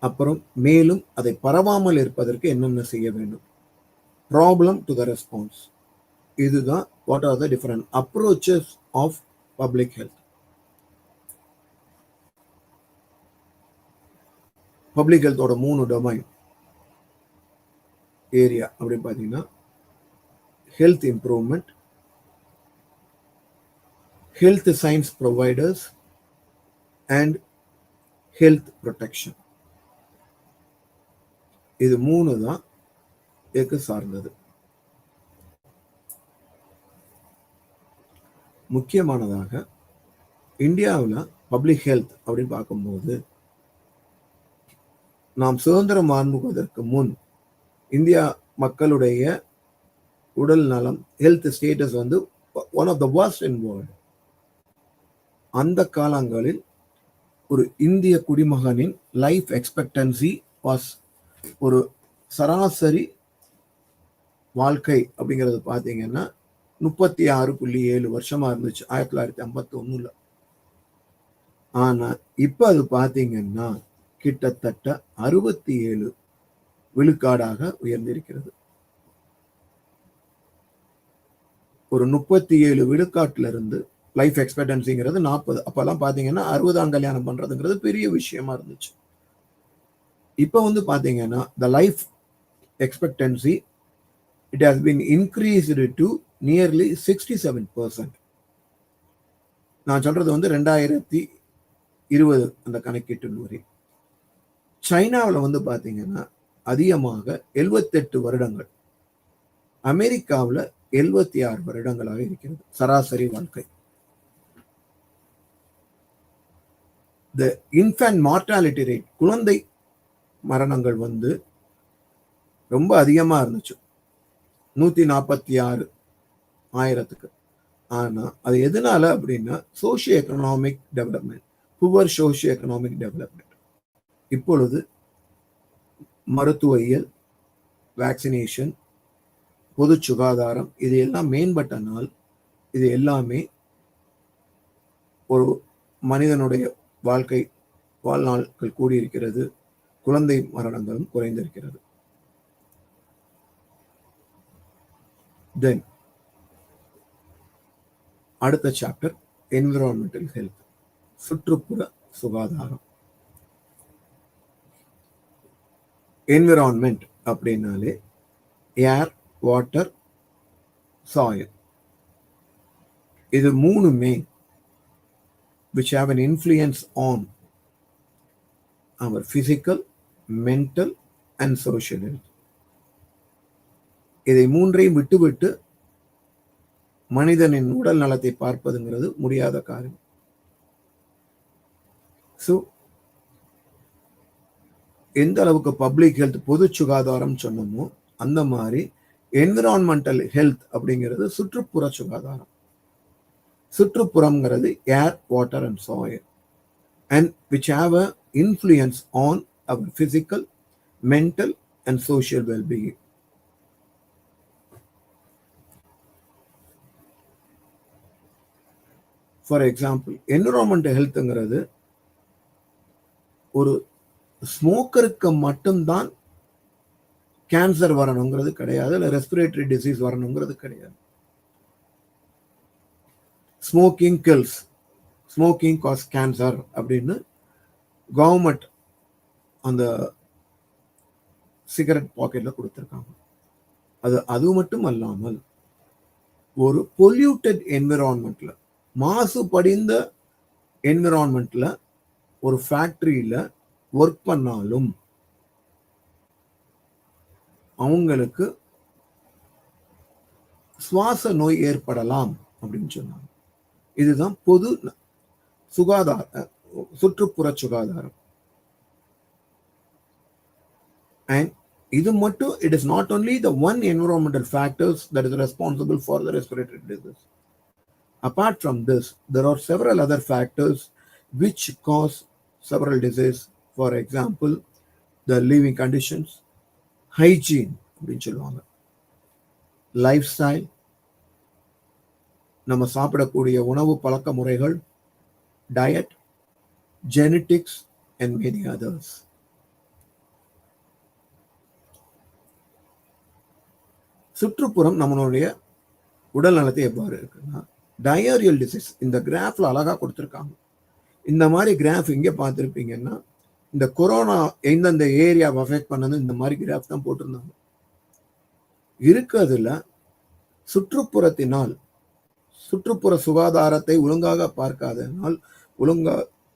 S1: அப்புறம் மேலும் அதை பரவாமல் இருப்பதற்கு என்னென்ன செய்ய வேண்டும். Problem to the response. இதுதான் what are the different approaches of public health. Public ஹெல்த்தோட 3 டொமைன் ஏரியா அப்படின்னு பார்த்தீங்கன்னா health improvement, health science providers and health protection. இது 3 தான் இதுக்கு சார்ந்தது. முக்கியமானதாக இந்தியாவில் பப்ளிக் ஹெல்த் அப்படின்னு பார்க்கும்போது நாம் சுதந்திரம் வாங்குவதற்கு முன் இந்தியா மக்களுடைய உடல் நலம், health status one of the worst in world. அந்த காலங்களில் ஒரு இந்திய குடிமகனின் லைஃப் எக்ஸ்பெக்டன்சி வாஸ், ஒரு சராசரி வாழ்க்கை அப்படிங்கிறது பார்த்தீங்கன்னா 36.7 வருஷமா இருந்துச்சு 1951. ஆனா இப்ப அது பார்த்தீங்கன்னா கிட்டத்தட்ட 67 விழுக்காடாக உயர்ந்திருக்கிறது. ஒரு 37 விழுக்காட்டுல இருந்து லைஃப் எக்ஸ்பெக்டன்சிங்கிறது 40. அப்பெல்லாம் பாத்தீங்கன்னா 60ஆம் கல்யாணம் பண்றதுங்கிறது பெரிய விஷயமா இருந்துச்சு. இப்போ வந்து பார்த்தீங்கன்னா the life expectancy it has been increased to nearly 67%. நான் சொல்றது வந்து 2020 அந்த கணக்கீட்டு. சைனாவில் வந்து பார்த்தீங்கன்னா அதிகமாக 78 வருடங்கள், அமெரிக்காவில் 76 வருடங்களாக இருக்கிறது சராசரி வாழ்க்கை. த இன்ஃபேன்ட் மார்டாலிட்டி ரேட், குழந்தை மரணங்கள் வந்து ரொம்ப அதிகமாக இருந்துச்சு 146,000. ஆனால் அது எதனால அப்படின்னா socio economic development, poor socio economic development. இப்பொழுது மருத்துவவியல், வேக்சினேஷன், பொது சுகாதாரம் இது எல்லாம் மேம்பட்டனால் இது எல்லாமே ஒரு மனிதனுடைய வாழ்நாட்கள் கூடியிருக்கிறது, குழந்தை மரணங்களும் குறைந்திருக்கிறது. தென் அடுத்த சாப்டர் என்விரான்மெண்டல் ஹெல்த், சுற்றுப்புற சுகாதாரம். என்விரான்மெண்ட் அப்படின்னாலே ஏர், வாட்டர், சாயில், இது மூணுமே which have an influence on our physical, mental and social health. இதை மூன்றையும் விட்டுவிட்டு மனிதனின் உடல் நலத்தை பார்ப்பதுங்கிறது முடியாத காரியம். ஸோ எந்த அளவுக்கு பப்ளிக் ஹெல்த், பொது சுகாதாரம் சொன்னோமோ அந்த மாதிரி என்விரான்மெண்டல் ஹெல்த் அப்படிங்கிறது சுற்றுப்புற சுகாதாரம். சுற்றுப்புறம்ங்கிறது air, water and soil, and which have a influence on our physical, mental and social well-being. For example, environmental ஹெல்த்ங்கிறது ஒரு ஸ்மோக்கருக்கு மட்டும்தான் கேன்சர் வரணுங்கிறது கிடையாது, இல்லை ரெஸ்பிரேட்டரி டிசீஸ் வரணுங்கிறது கிடையாது. Smoking kills, smoking cause cancer அப்படின்னு கவர்மெண்ட் அந்த சிகரெட் பாக்கெட்ல கொடுத்துருக்காங்க. அது மட்டும் அல்லாமல் ஒரு பொல்யூட்டட் என்விரான்மெண்ட்ல, மாசுபடிந்த என்விரான்மெண்ட்ல ஒரு ஃபேக்டரியில ஒர்க் பண்ணாலும் அவங்களுக்கு சுவாச நோய் ஏற்படலாம் அப்படின்னு சொன்னாங்க. இதுதான் பொது சுகாதார சுற்றுப்புற சுகாதாரம். And இது மட்டும், it is not only the one environmental factors that is responsible for the respiratory disease. Apart from this, there are several other factors which cause several diseases. For example, the living conditions, hygiene அப்படின்னு சொல்லுவாங்க, life style, நம்ம சாப்பிடக்கூடிய உணவு பழக்க முறைகள், diet, genetics and many others. சுற்றுப்புறம் நம்மளுடைய உடல் நலத்தை எவ்வாறு இருக்குன்னா, டயரியல் டிசீஸ் இந்த கிராஃப்ல அழகா கொடுத்துருக்காங்க. இந்த மாதிரி கிராஃப் இங்கே பார்த்துருப்பீங்கன்னா, இந்த கொரோனா எந்தெந்த ஏரியாவை அஃபெக்ட் பண்ணது இந்த மாதிரி கிராஃப் தான் போட்டிருந்தாங்க. இருக்கிறதுல சுற்றுப்புறத்தினால், சுற்றுப்புற சுகாதாரத்தை ஒழுங்காக பார்க்காதனால், ஒழுங்கா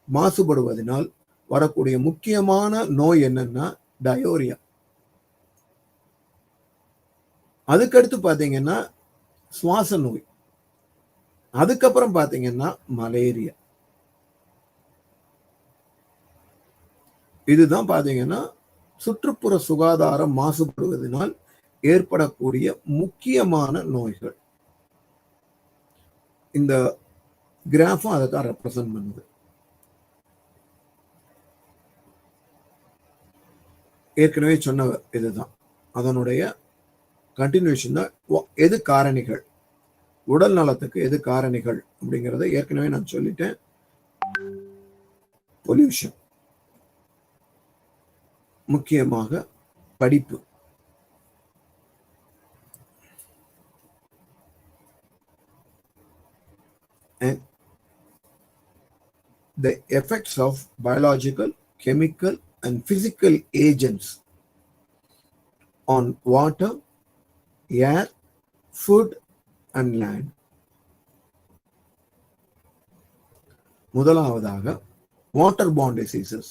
S1: மாசுபடுவதனால் வரக்கூடிய முக்கியமான நோய் என்னன்னா டயோரியா. அதுக்கடுத்து பார்த்தீங்கன்னா சுவாச நோய், அதுக்கப்புறம் பார்த்தீங்கன்னா மலேரியா. இதுதான் பார்த்தீங்கன்னா சுற்றுப்புற சுகாதாரம் மாசுபடுவதனால் ஏற்படக்கூடிய முக்கியமான நோய்கள். இந்த கிராஃபும் அதை தான் ரெப்ரசன்ட் பண்ணுது. ஏற்கனவே சொன்ன இதுதான் அதனுடைய கண்டினியூஷன் தான். எது காரணிகள், உடல் நலத்துக்கு எது காரணிகள் அப்படிங்கிறத ஏற்கனவே நான் சொல்லிட்டேன். பொல்யூஷன், முக்கியமாக படிப்பு, and the effects of biological, chemical and physical agents on water, air, food and land. முதலாவதாக வாட்டர் borne diseases.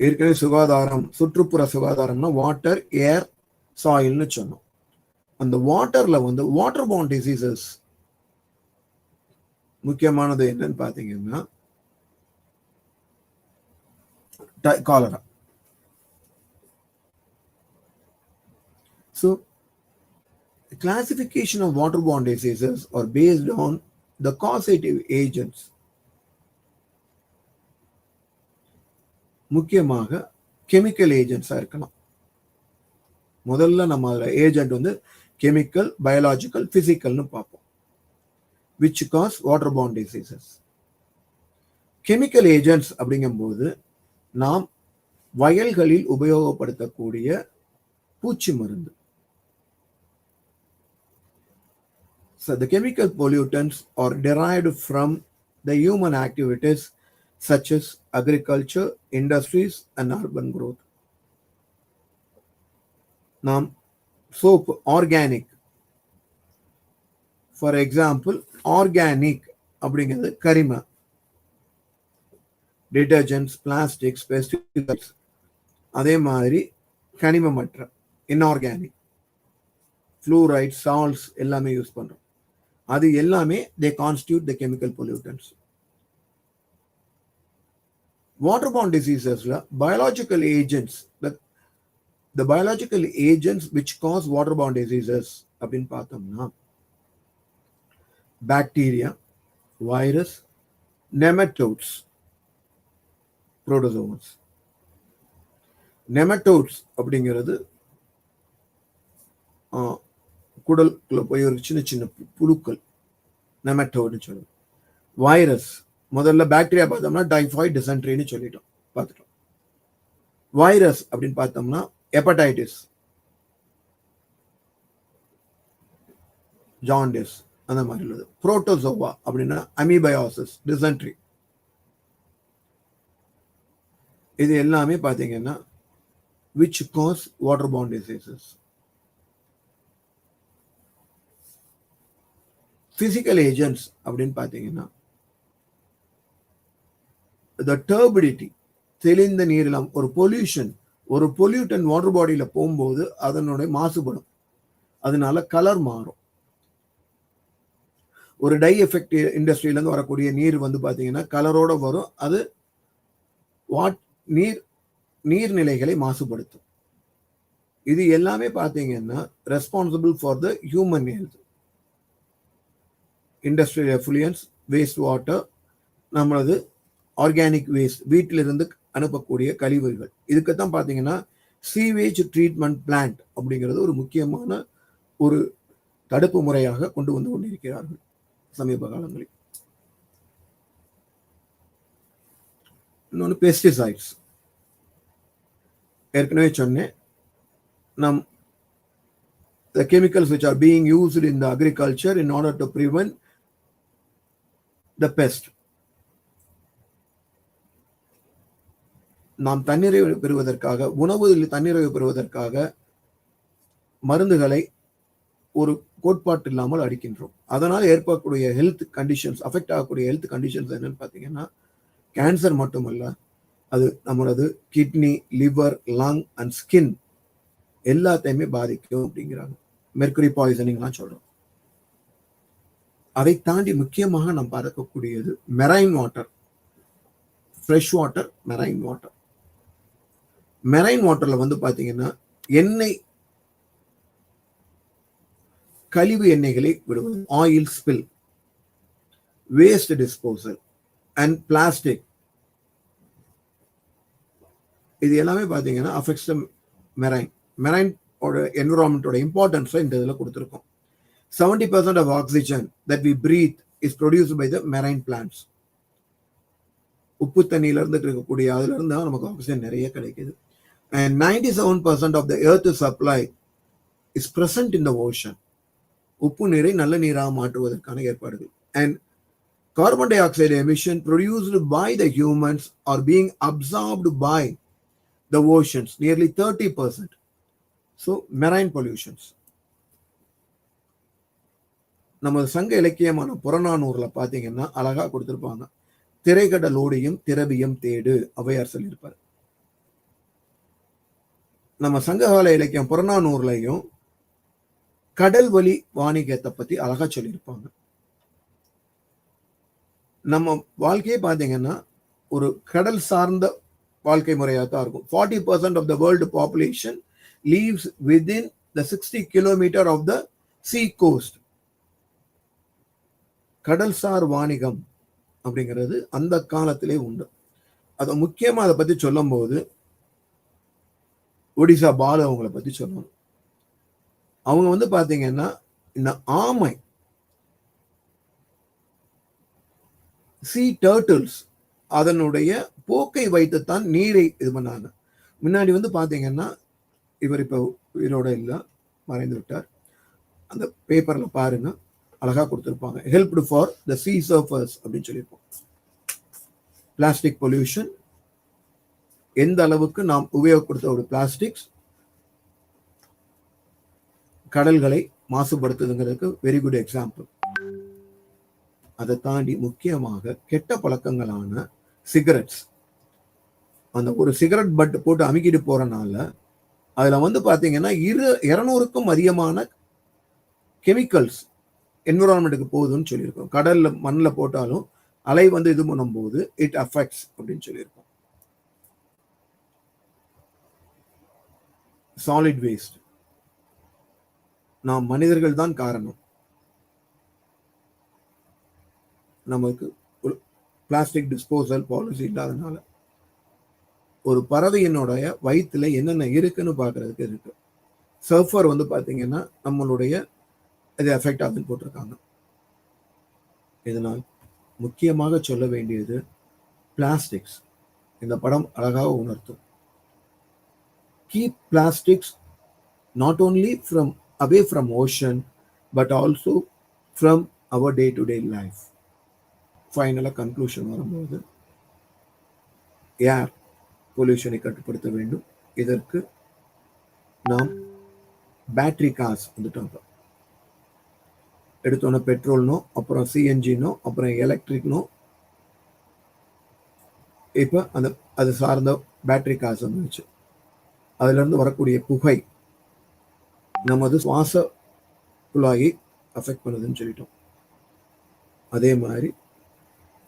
S1: ஏற்கனவே சுகாதாரம், சுற்றுப்புற சுகாதாரம்னா வாட்டர், ஏர், சாயில்னு சொன்னோம். அந்த வாட்டர்ல வந்து வாட்டர் borne diseases முக்கியமானது என்னன்னு பாத்தீங்கன்னா cholera. So the classification of waterborne diseases are based on the causative agents. முக்கியமாக கெமிக்கல் ஏஜென்ட்ஸா இருக்கலாம். முதல்ல நம்ம ஏஜென்ட் வந்து கெமிக்கல், பயாலஜிக்கல், பிசிக்கல்னு பார்ப்போம். which cause waterborne diseases. Chemical agents அப்படிங்கும்போது நாம் வயல்களில் உபயோகப்படுத்தக்கூடிய பூச்சி மருந்து. So the chemical pollutants are derived from the human activities such as agriculture, industries and urban growth. நாம் soap, organic, for example organic அப்படிங்கிறது கரிம, டிட்டர்ஜென்ட்ஸ், பிளாஸ்டிக்ஸ், பெஸ்டிசைட்ஸ், அதே மாதிரி கனிமமற்ற இன்ஆர்கானிக், ஃப்ளூரைட், சால்ட்ஸ் எல்லாமே யூஸ் பண்றோம். அது எல்லாமே they constitute the chemical pollutants. Waterborne diseasesல biological agents, the biological agents which cause waterborne diseases அப்படின்னு பார்த்தோம்னா பாக்டீரியா, வைரஸ், நெமட்டோட்ஸ், புரோட்டோசோவஸ். நெமட்டோட்ஸ் அப்படிங்கிறது குடலுக்குள்ள போய் ஒரு சின்ன சின்ன புழுக்கள், நெமட்டோட்னு சொல்லுவோம். வைரஸ், முதல்ல பாக்டீரியா பார்த்தோம்னா டைஃபாய்டு, டிசென்ட்ரின்னு சொல்லிட்டோம், பார்த்துட்டோம். வைரஸ் அப்படின்னு பார்த்தோம்னா ஹெப்படைட்டிஸ், ஜாண்டிஸ், அந்த மாதிரி உள்ளது. புரோட்டோசோவா அப்படின்னா அமீபயாசிஸ், டிசென்ட்ரி. இது எல்லாமே பார்த்தீங்கன்னா which cause waterborne diseases. Physical agents அப்படின்னு பார்த்தீங்கன்னா the turbidity, தெளிந்த நீரில் ஒரு பொல்யூஷன், ஒரு பொல்யூட்டன் வாட்டர் பாடியில போகும்போது அதனுடைய மாசுபடும், அதனால கலர் மாறும். ஒரு டை எஃபெக்ட் இண்டஸ்ட்ரியில இருந்து வரக்கூடிய நீர் வந்து பாத்தீங்கன்னா கலரோட வரும். அது நீர்நிலைகளை மாசுபடுத்தும். இது எல்லாமே பாத்தீங்கன்னா responsible for the human health. Industrial effluents, waste water, நம்மளது ஆர்கானிக் வேஸ்ட், வீட்டிலிருந்து அனுப்பக்கூடிய கழிவுகள், இதுக்குத்தான் பாத்தீங்கன்னா சீவேஜ் ட்ரீட்மெண்ட் பிளான்ட் அப்படிங்கிறது ஒரு முக்கியமான ஒரு தடுப்பு முறையாக கொண்டு வந்து கொண்டிருக்கிறார்கள் சமீப காலங்களில். இன்னொன்று பெஸ்டிசைட்ஸ். ஏற்கனவே சொன்னேன், the chemicals which are being used in the agriculture in order to prevent the pest. நாம் தண்ணீரை பெறுவதற்காக, உணவில் தண்ணீரை பெறுவதற்காக மருந்துகளை ஒரு கோட்பாட்டு இல்லாமல் அடிக்கின்றோம். அதனால் ஏற்படக்கூடிய ஹெல்த் கண்டிஷன்ஸ், அஃபெக்ட் ஆகக்கூடிய ஹெல்த் கண்டிஷன்ஸ் என்னன்னு பார்த்தீங்கன்னா கேன்சர் மட்டுமல்ல, அது நம்மளது kidney, liver, lung and skin எல்லாத்தையுமே பாதிக்கும் அப்படிங்கிறாங்க. மெர்குரி பாய்சனிங்லாம் சொல்றோம். அதை தாண்டி முக்கியமாக நாம் பார்க்கக்கூடியது marine water, fresh water, marine water. Marine வாட்டர்ல வந்து பாத்தீங்கன்னா எண்ணெய், கழிவு எண்ணெய்களை விடுவது, oil spill, waste disposal and plastic, இது எல்லாமே பாத்தீங்கன்னா அஃபெக்ட்ஸ் மெரைன். மெரைன் என்விரான்மெண்டோட இம்பார்ட்டன்ஸை இந்த இதில் கொடுத்துருக்கோம். 70% of oxygen that we breathe is produced by the marine plants. உப்பு தண்ணியில இருந்து இருக்கக்கூடிய அதுல இருந்து தான் நமக்கு ஆக்சிஜன் நிறைய கிடைக்குது. And 97% of the earth supply is present in the ocean. உப்பு நீரை நல்ல நீராக மாற்றுவதற்கான ஏற்பாடுகள். And carbon dioxide emission produced by the humans are being absorbed by the oceans, nearly 30%. So marine pollutions. நமது சங்க இலக்கியமான புறநானூறுல பாத்தீங்கன்னா அழகா கொடுத்திருப்பாங்க. திரைக்கடலோடியும் திரவியம் தேடு ஔவையார் சொல்லியிருப்பார். நம்ம சங்ககால இலக்கியம் புறநானூறுலையும் கடல் வழி வாணிகத்தை பத்தி அழகா சொல்லியிருப்பாங்க. நம்ம வாழ்க்கையே பாத்தீங்கன்னா ஒரு கடல் சார்ந்த வாழ்க்கை முறையாக தான் இருக்கும். 40% of the world population lives within the 60 kilometer of the sea coast. கடல்சார் வாணிகம் அப்படிங்கிறது அந்த காலத்திலே உண்டு. அது முக்கியமா அதை பத்தி சொல்லும் போது ஒடிசா பாலு அவங்களை பத்தி சொல்லணும். அவங்க பாத்தீங்கன்னா இந்த ஆமை சி டர்ட்டில்ஸ் அதனுடைய போக்கை வைத்துத்தான் நீரை இது பண்ணாங்க. முன்னாடி பாத்தீங்கன்னா இவர் இப்ப உயிரோட இல்ல, மறைந்து விட்டார். அந்த பேப்பர்ல பாருங்க, அழகா கொடுத்திருப்பாங்க. Helped for the sea surfers அப்படின்னு சொல்லியிருப்போம். பிளாஸ்டிக் பொல்யூஷன் எந்த அளவுக்கு நாம் உபயோகப்படுத்த ஒரு பிளாஸ்டிக்ஸ் கடல்களை மாசுபடுத்துதுங்கிறதுக்கு வெரி குட் எக்ஸாம்பிள். அதை தாண்டி முக்கியமாக கெட்ட பழக்கங்களான சிகரெட்ஸ், அந்த ஒரு சிகரெட் பட் போட்டு அமுக்கிட்டு போறனால அதுல பாத்தீங்கன்னா 200க்கும் அதிகமான கெமிக்கல்ஸ் என்விரான்மெண்ட்டுக்கு போகுதுன்னு சொல்லியிருக்கோம். கடல்ல மண்ணில் போட்டாலும் அலை இது பண்ணும் போது இட் அஃபெக்ட்ஸ் அப்படின்னு சொல்லியிருக்கோம். சாலிட் வேஸ்ட், நாம் மனிதர்கள் தான் காரணம். நமக்கு ஒரு பிளாஸ்டிக் டிஸ்போசல் பாலிசி இல்லாதனால ஒரு பறவையினுடைய வயிற்றுல என்னென்ன இருக்குன்னு பாக்குறதுக்கு இருக்கு. சர்ஃபர் பாத்தீங்கன்னா நம்மளுடைய இது எஃபெக்ட் ஆகுதுன்னு போட்டிருக்காங்க. இதனால் முக்கியமாக சொல்ல வேண்டியது பிளாஸ்டிக்ஸ். இந்த படம் அழகாக உணர்த்தும். Keep plastics not only from away from ocean but also from our day to day life. ஃபைனலாக கன்க்ளூஷன் வரும்போது ஏர் பொல்யூஷனை கட்டுப்படுத்த வேண்டும். இதற்கு நாம் பேட்டரி கார்ஸ் எடுத்தோன்னே பெட்ரோல்னோ, அப்புறம் சிஎன்ஜினோ, அப்புறம் எலக்ட்ரிக்னோ, இப்போ அது சார்ந்த பேட்டரி கார்ஸ் வந்துச்சு. அதுல இருந்து வரக்கூடிய புகை நமது சுவாச குழாயை அஃபெக்ட் பண்ணுதுன்னு சொல்லிட்டோம். அதே மாதிரி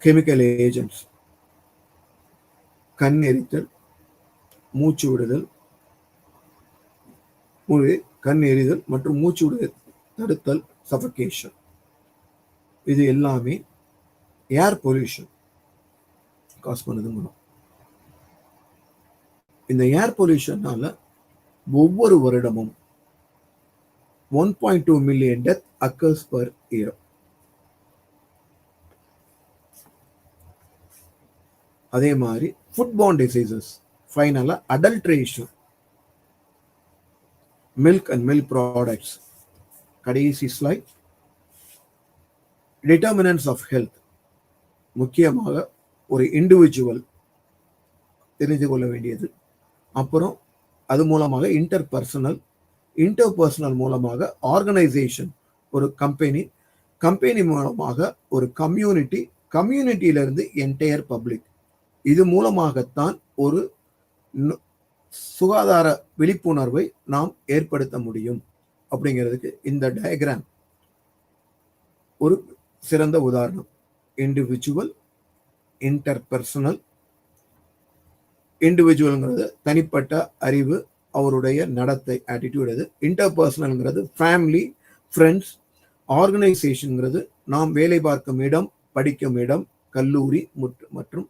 S1: கெமிக்கல் ஏஜென்ட்ஸ், கண் எரித்தல், மூச்சு விடுதல், கண் எரிதல் மற்றும் மூச்சு விடுதல் தடுத்தல், சஃபகேஷன், இது எல்லாமே ஏர் பொல்யூஷன் காஸ் பண்ணுதுங்க. இந்த ஏர் பொல்யூஷனால ஒவ்வொரு வருடமும் 1.2 million death occurs per year. அதே மாதிரி ஃபுட்பார்ன் டிசீசஸ், ஃபைனலா adulteration, milk and milk products, கடைசி ஸ்லைட் டிட்டர்மினன்ட்ஸ் ஆஃப் ஹெல்த். முக்கியமாக ஒரு இண்டிவிஜுவல் தெரிந்து கொள்ள வேண்டியது. அப்புறம் அது மூலமாக இன்டர்பர்சனல் மூலமாக ஆர்கனைசேஷன், ஒரு கம்பெனி மூலமாக ஒரு கம்யூனிட்டியிலிருந்து என்டையர் பப்ளிக். இது மூலமாகத்தான் ஒரு சுகாதார விழிப்புணர்வை நாம் ஏற்படுத்த முடியும். அப்படிங்கிறதுக்கு இந்த டயக்ராம் ஒரு சிறந்த உதாரணம். இண்டிவிஜுவல், இன்டர்பர்சனல், இண்டிவிஜுவல்ங்கிறது தனிப்பட்ட அறிவு, அவருடைய நடத்தை, ஆட்டிடியூட். அது இன்டர்பர்சனல்ங்கிறது ஃபேமிலி, ஃப்ரெண்ட்ஸ். ஆர்கனைசேஷன்ங்கிறது நாம் வேலை பார்க்கும் இடம், படிக்கும் இடம், கல்லூரி மற்றும்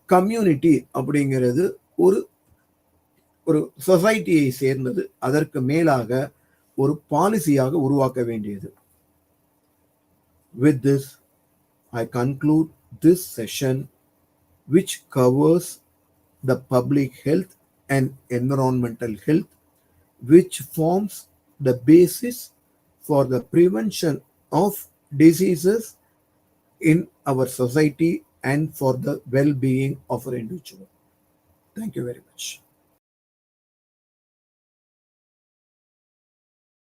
S1: கம்யூனிட்டி அப்படிங்கிறது ஒரு சொசைட்டியை சேர்ந்தது. அதற்கு மேலாக ஒரு பாலிசியாக உருவாக்க வேண்டியது. With this, I conclude this session which covers the public health and environmental health, which forms the basis for the prevention of diseases in our society and for the well-being of our individual. Thank you very much.